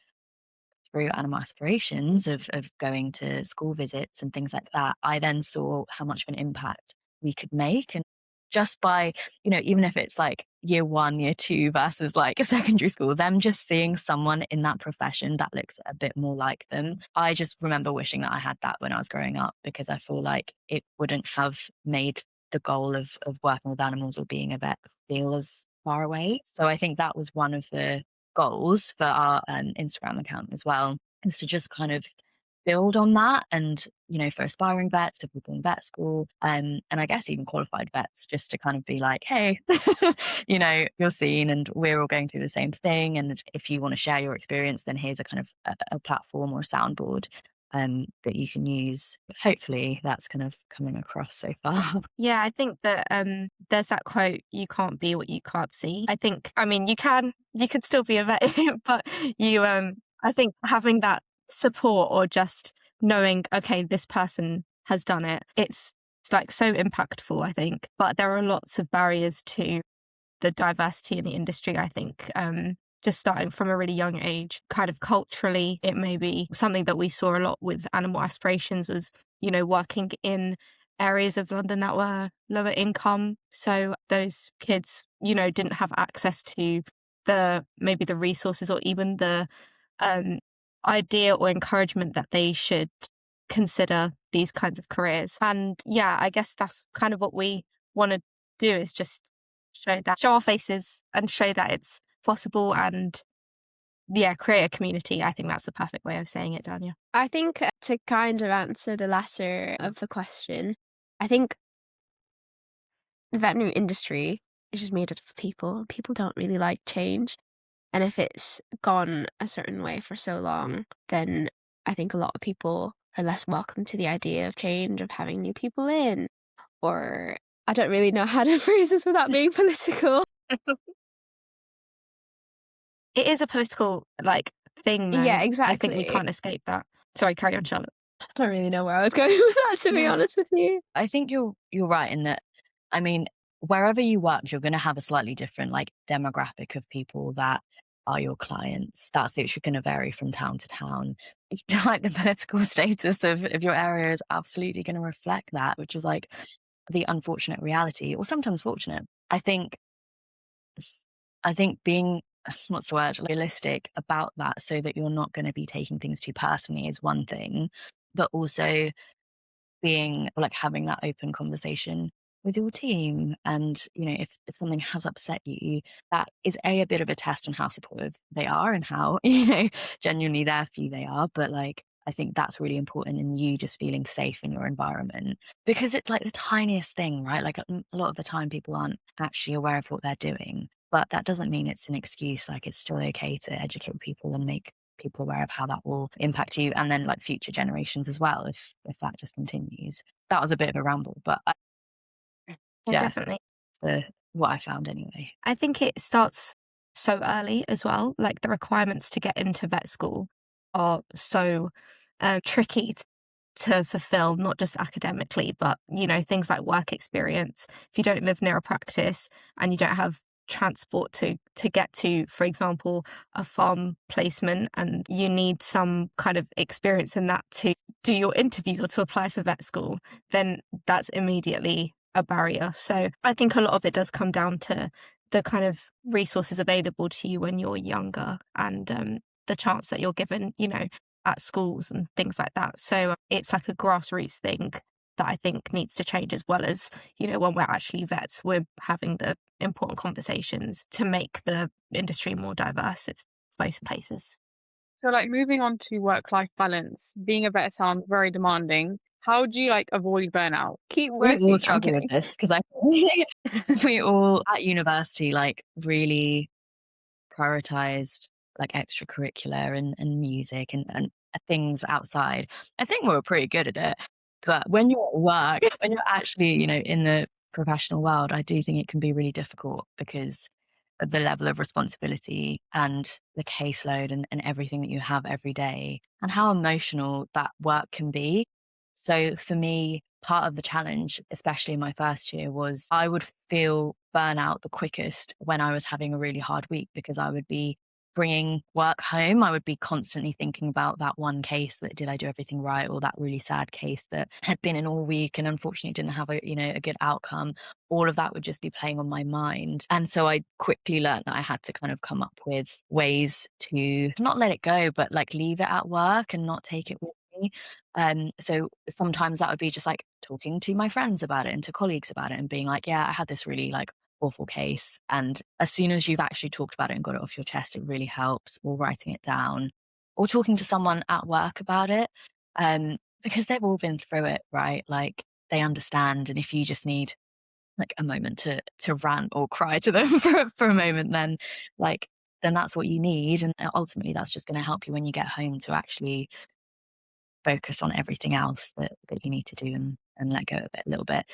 S3: through animal aspirations of going to school visits and things like that, I then saw how much of an impact we could make. And just by, even if it's like year 1, year 2 versus like a secondary school, them just seeing someone in that profession that looks a bit more like them. I just remember wishing that I had that when I was growing up, because I feel like it wouldn't have made the goal of working with animals or being a vet feel as far away. So I think that was one of the goals for our Instagram account as well, is to just kind of build on that. And, for aspiring vets, for people in vet school, and I guess even qualified vets, just to kind of be like, hey, you're seen and we're all going through the same thing. And if you want to share your experience, then here's a kind of a platform or a soundboard that you can use. Hopefully that's kind of coming across so far.
S5: Yeah, I think that there's that quote, you can't be what you can't see. You could still be a vet, but I think having that support, or just knowing, okay, this person has done it, it's like so impactful, I think. But there are lots of barriers to the diversity in the industry, I think. Just starting from a really young age, kind of culturally, it may be something that we saw a lot with animal aspirations was, working in areas of London that were lower income. So those kids, didn't have access to maybe the resources, or even the idea or encouragement that they should consider these kinds of careers. And yeah, I guess that's kind of what we want to do, is just show our faces and show that it's possible, and create a community. I think that's the perfect way of saying it, Danya.
S4: I think to kind of answer the latter of the question, I think the veterinary industry is just made up of people. People don't really like change. And if it's gone a certain way for so long, then I think a lot of people are less welcome to the idea of change, of having new people in. Or I don't really know how to phrase this without being political.
S5: It is a political thing, though.
S4: Yeah,
S5: I think we
S4: exactly.
S5: can't escape that. Sorry, carry on, Charlotte.
S4: I don't really know where I was going with that, to be honest with you.
S3: I think you're right in that, wherever you work, you're going to have a slightly different demographic of people that are your clients. That's literally going to vary from town to town. The political status of your area is absolutely going to reflect that, which is the unfortunate reality, or sometimes fortunate. I think being, what's the word, realistic about that, so that you're not going to be taking things too personally, is one thing, but also being having that open conversation with your team. And if something has upset you, that is a bit of a test on how supportive they are, and how genuinely there for you they are. But I think that's really important in you just feeling safe in your environment, because it's the tiniest thing, right? A lot of the time people aren't actually aware of what they're doing, but that doesn't mean it's an excuse. It's still okay to educate people and make people aware of how that will impact you, and then future generations as well, if that just continues. That was a bit of a ramble, but
S5: Yeah, definitely.
S3: what I found anyway.
S5: I think it starts so early as well. Like the requirements to get into vet school are so tricky to fulfill, not just academically, but, things like work experience. If you don't live near a practice and you don't have transport to get to, for example, a farm placement, and you need some kind of experience in that to do your interviews or to apply for vet school, then that's immediately a barrier. So I think a lot of it does come down to the kind of resources available to you when you're younger, and the chance that you're given, at schools and things like that. So it's like a grassroots thing that I think needs to change, as well as, when we're actually vets, we're having the important conversations to make the industry more diverse. It's both places.
S2: So, like, moving on to work-life balance, being a vet sounds very demanding. How do you, like, avoid burnout?
S3: Keep
S4: We all
S3: working. I'm
S4: struggle with
S3: kidding. This because I think we all at university like really prioritized like extracurricular and music and things outside. I think we were pretty good at it. But when you're at work, when you're actually, in the professional world, I do think it can be really difficult because of the level of responsibility and the caseload and everything that you have every day and how emotional that work can be. So for me, part of the challenge, especially in my first year, was I would feel burnout the quickest when I was having a really hard week because I would be bringing work home. I would be constantly thinking about that one case that did I do everything right, or that really sad case that had been in all week and unfortunately didn't have a good outcome. All of that would just be playing on my mind. And so I quickly learned that I had to kind of come up with ways to not let it go, but like leave it at work and not take it with me. So sometimes that would be just like talking to my friends about it and to colleagues about it and being like, yeah, I had this really like awful case. And as soon as you've actually talked about it and got it off your chest, it really helps, or writing it down or talking to someone at work about it. Because they've all been through it, right? Like they understand. And if you just need like a moment to rant or cry to them for a moment, then that's what you need. And ultimately that's just going to help you when you get home to actually focus on everything else that you need to do and let go of it a little bit.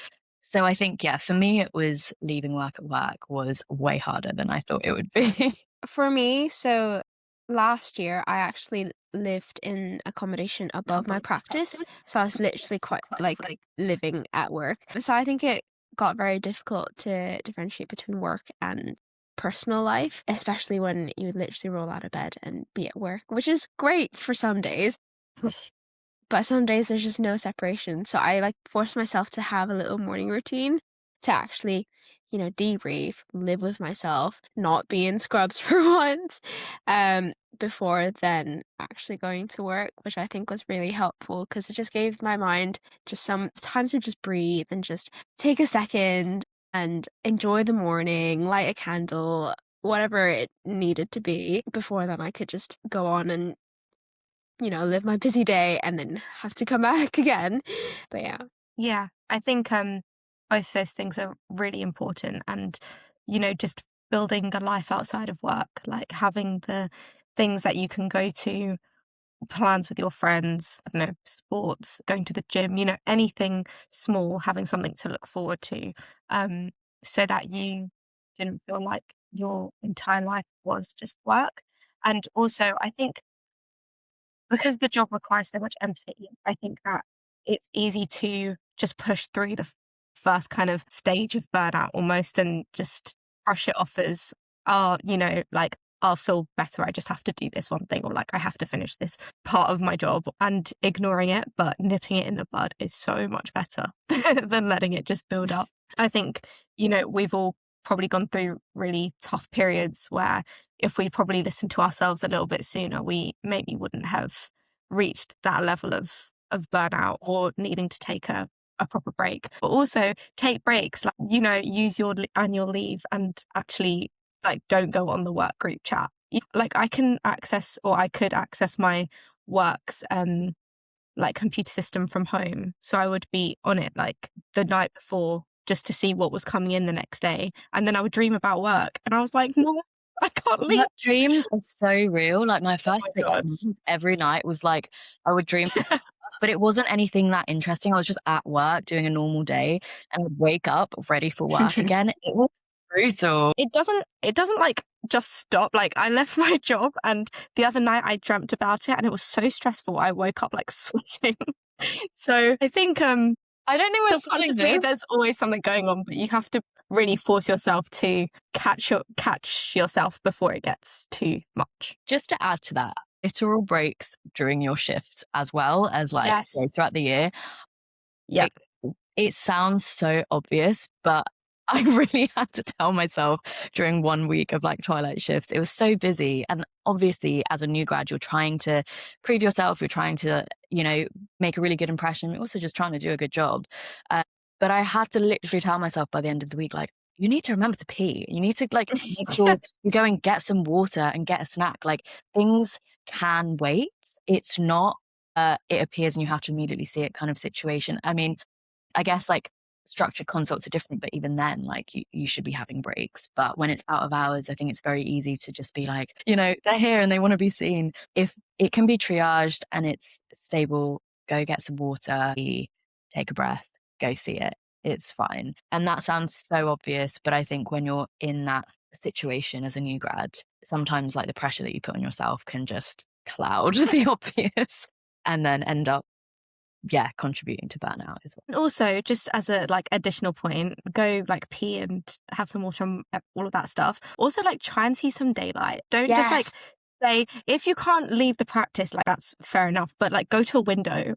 S3: So I think, yeah, for me, it was leaving work at work was way harder than I thought it would be.
S4: For me, so last year I actually lived in accommodation above my practice. So I was literally quite like living at work. So I think it got very difficult to differentiate between work and personal life, especially when you literally roll out of bed and be at work, which is great for some days. But some days there's just no separation. So I like force myself to have a little morning routine to actually, debrief, live with myself, not be in scrubs for once, before then actually going to work, which I think was really helpful because it just gave my mind just some time to just breathe and just take a second and enjoy the morning, light a candle, whatever it needed to be. Before then I could just go on and live my busy day and then have to come back again. But yeah.
S5: Yeah, I think both those things are really important, and just building a life outside of work, like having the things that you can go to, plans with your friends, I don't know, sports, going to the gym, anything small, having something to look forward to, so that you didn't feel like your entire life was just work. And also, I think because the job requires so much empathy, I think that it's easy to just push through the first kind of stage of burnout almost and just brush it off as, like, I'll feel better. I just have to do this one thing, or like I have to finish this part of my job, and ignoring it, but nipping it in the bud is so much better than letting it just build up. I think, we've all probably gone through really tough periods where if we'd probably listened to ourselves a little bit sooner, we maybe wouldn't have reached that level of burnout or needing to take a proper break. But also take breaks, like, use your annual leave and actually like don't go on the work group chat. Like I could access my work's like computer system from home. So I would be on it like the night before just to see what was coming in the next day. And then I would dream about work. And I was like, no, I can't leave.
S3: That dreams are so real. Like my first
S5: my
S3: 6
S5: God.
S3: months, every night was like I would dream, but it wasn't anything that interesting. I was just at work doing a normal day and would wake up ready for work again. It was brutal.
S5: It doesn't like just stop. Like I left my job and the other night I dreamt about it and it was so stressful. I woke up like sweating. So I think
S3: I don't think we're solving
S5: subconsciously
S3: this.
S5: there's always something going on, but you have to really force yourself to catch yourself before it gets too much.
S3: Just to add to that, literal breaks during your shifts as well as like
S5: Yes.
S3: throughout the year.
S5: Yeah.
S3: It sounds so obvious, but I really had to tell myself during 1 week of like twilight shifts. It was so busy. And obviously, as a new grad, you're trying to prove yourself. You're trying to, make a really good impression. You're also just trying to do a good job. But I had to literally tell myself by the end of the week, like, you need to remember to pee. You need to like make sure you go and get some water and get a snack. Like things can wait. It's not, it appears and you have to immediately see it kind of situation. I mean, I guess like structured consults are different, but even then, like you should be having breaks. But when it's out of hours, I think it's very easy to just be like, they're here and they want to be seen. If it can be triaged and it's stable, go get some water, take a breath, go see it. It's fine. And that sounds so obvious, but I think when you're in that situation as a new grad, sometimes like the pressure that you put on yourself can just cloud the obvious and then end up contributing to burnout as well.
S5: And also, just as a like additional point, go like pee and have some water and all of that stuff. Also, like try and see some daylight. Don't just like say, if you can't leave the practice, like that's fair enough, but like go to a window,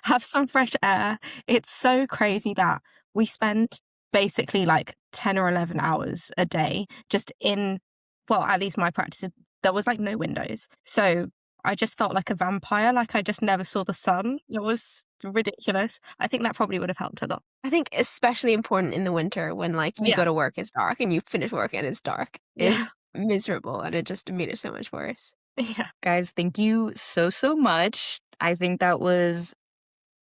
S5: have some fresh air. It's so crazy that we spend basically like 10 or 11 hours a day just at least my practice, there was like no windows. So I just felt like a vampire, like I just never saw the sun. It was ridiculous. I think that probably would have helped a lot.
S4: I think especially important in the winter when like you go to work, it's dark, and you finish work and it's dark. It's miserable, and it just made it so much worse.
S5: Yeah.
S1: Guys, thank you so much. I think that was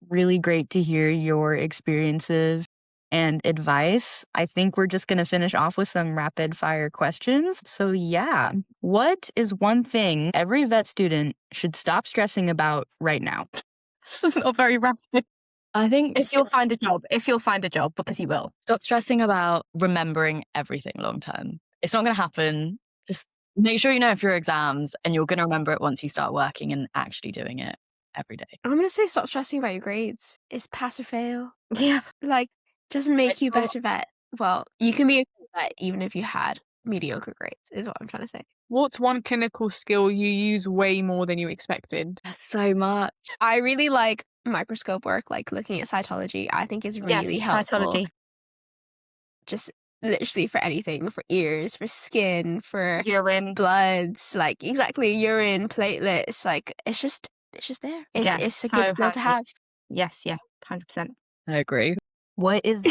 S1: really great to hear your experiences and advice. I think we're just going to finish off with some rapid fire questions. So what is one thing every vet student should stop stressing about right now?
S5: This is not very rapid.
S3: I think
S5: if you'll find a job, because you will.
S3: Stop stressing about remembering everything long term. It's not going to happen. Just make sure you know for your exams and you're going to remember it once you start working and actually doing it every day.
S4: I'm going to say stop stressing about your grades. It's pass or fail.
S5: Yeah.
S4: Like, doesn't make you a better vet. Well, you can be a good vet even if you had mediocre grades, is what I'm trying to say.
S2: What's one clinical skill you use way more than you expected?
S3: So much.
S4: I really like microscope work, like looking at cytology. I think is really helpful.
S5: Cytology.
S4: Just literally for anything, for ears, for skin, for
S5: urine,
S4: bloods, like exactly urine, platelets. Like it's just there. It's a good skill to have.
S5: Yes, 100%.
S3: I agree.
S1: What's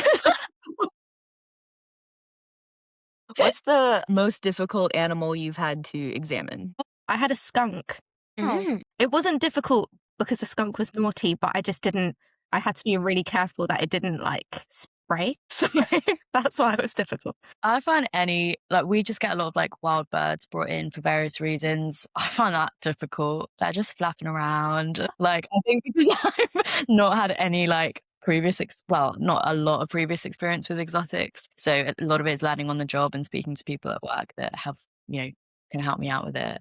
S1: the most difficult animal you've had to examine?
S5: I had a skunk.
S4: Mm.
S5: It wasn't difficult because the skunk was naughty, but I had to be really careful that it didn't like spray. So that's why it was difficult.
S3: I find we just get a lot of like wild birds brought in for various reasons. I find that difficult. They're just flapping around. Like, I think because I've not had any like not a lot of previous experience with exotics. So a lot of it is learning on the job and speaking to people at work that have, can help me out with it.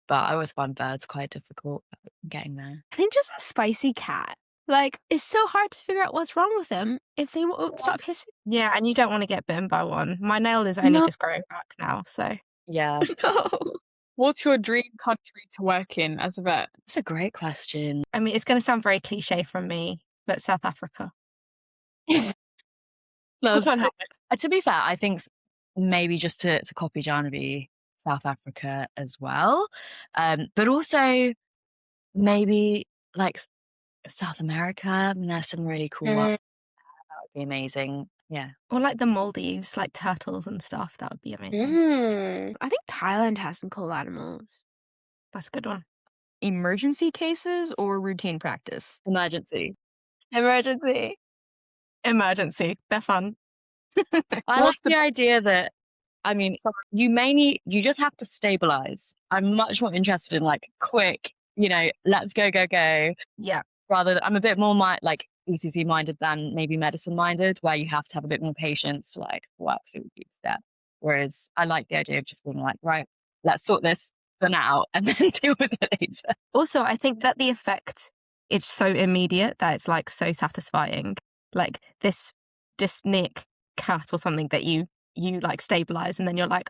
S3: But I always find birds quite difficult getting there.
S4: I think just a spicy cat. Like, it's so hard to figure out what's wrong with them if they won't stop hissing.
S5: Yeah, and you don't want to get bitten by one. My nail is only just growing back now, so.
S3: Yeah.
S4: No.
S2: What's your dream country to work in as a vet?
S3: That's a great question.
S5: I mean, it's going to sound very cliche from me, but South Africa.
S3: To be fair, I think maybe just to copy Jahnavi, South Africa as well. But also maybe like South America. I mean, there's some really cool ones. That would be amazing. Yeah.
S5: Or like the Maldives, like turtles and stuff. That would be amazing.
S4: I think Thailand has some cool animals.
S5: That's a good one.
S1: Emergency cases or routine practice?
S3: Emergency.
S5: They're fun.
S3: I like the idea that, I mean, you just have to stabilize. I'm much more interested in like quick, let's go.
S5: Yeah.
S3: Rather than, I'm a bit more ECC minded than maybe medicine minded, where you have to have a bit more patience to like work through each step. Whereas I like the idea of just being like, right, let's sort this for now and then deal with it later.
S5: Also, I think that the effect is so immediate that it's like so satisfying. Like this dyspneic cat or something that you like stabilize, and then you're like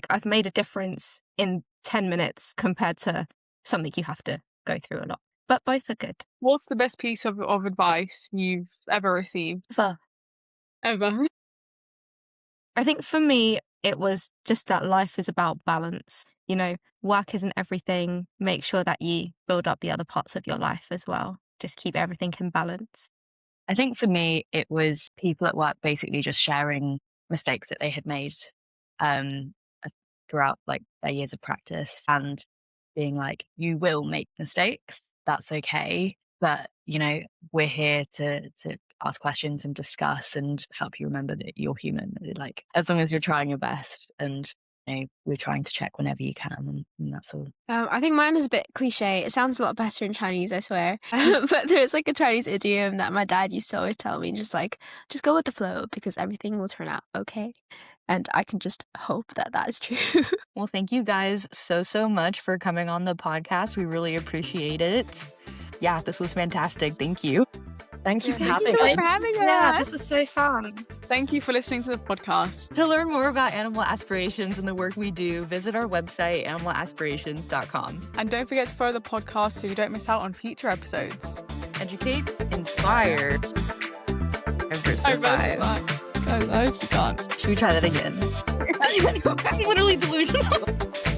S5: I've made a difference in 10 minutes compared to something you have to go through a lot. But both are good.
S2: What's the best piece of advice you've ever received? Ever?
S5: I think for me, it was just that life is about balance. You know, work isn't everything. Make sure that you build up the other parts of your life as well. Just keep everything in balance.
S3: I think for me, it was people at work basically just sharing mistakes that they had made throughout like their years of practice, and being like, you will make mistakes. That's okay. But, you know, we're here to ask questions and discuss and help you remember that you're human. Like, as long as you're trying your best, and you know, we're trying to check whenever you can, and that's all.
S4: I think mine is a bit cliche. It sounds a lot better in Chinese, I swear. But there's like a Chinese idiom that my dad used to always tell me, just go with the flow because everything will turn out okay. And I can just hope that that is true.
S1: Well, thank you guys so much for coming on the podcast. We really appreciate it. Yeah, this was fantastic. Thank you.
S3: Thank you for
S4: Thank you
S3: having
S4: so much
S3: us.
S4: for having us.
S5: Yeah, this was so fun.
S2: Thank you for listening to the podcast.
S1: To learn more about Animal Aspirations and the work we do, visit our website, animalaspirations.com.
S2: And don't forget to follow the podcast so you don't miss out on future episodes.
S1: Educate, inspire, diversify.
S2: Guys, I actually can't.
S1: Should we try that again? I'm literally delusional.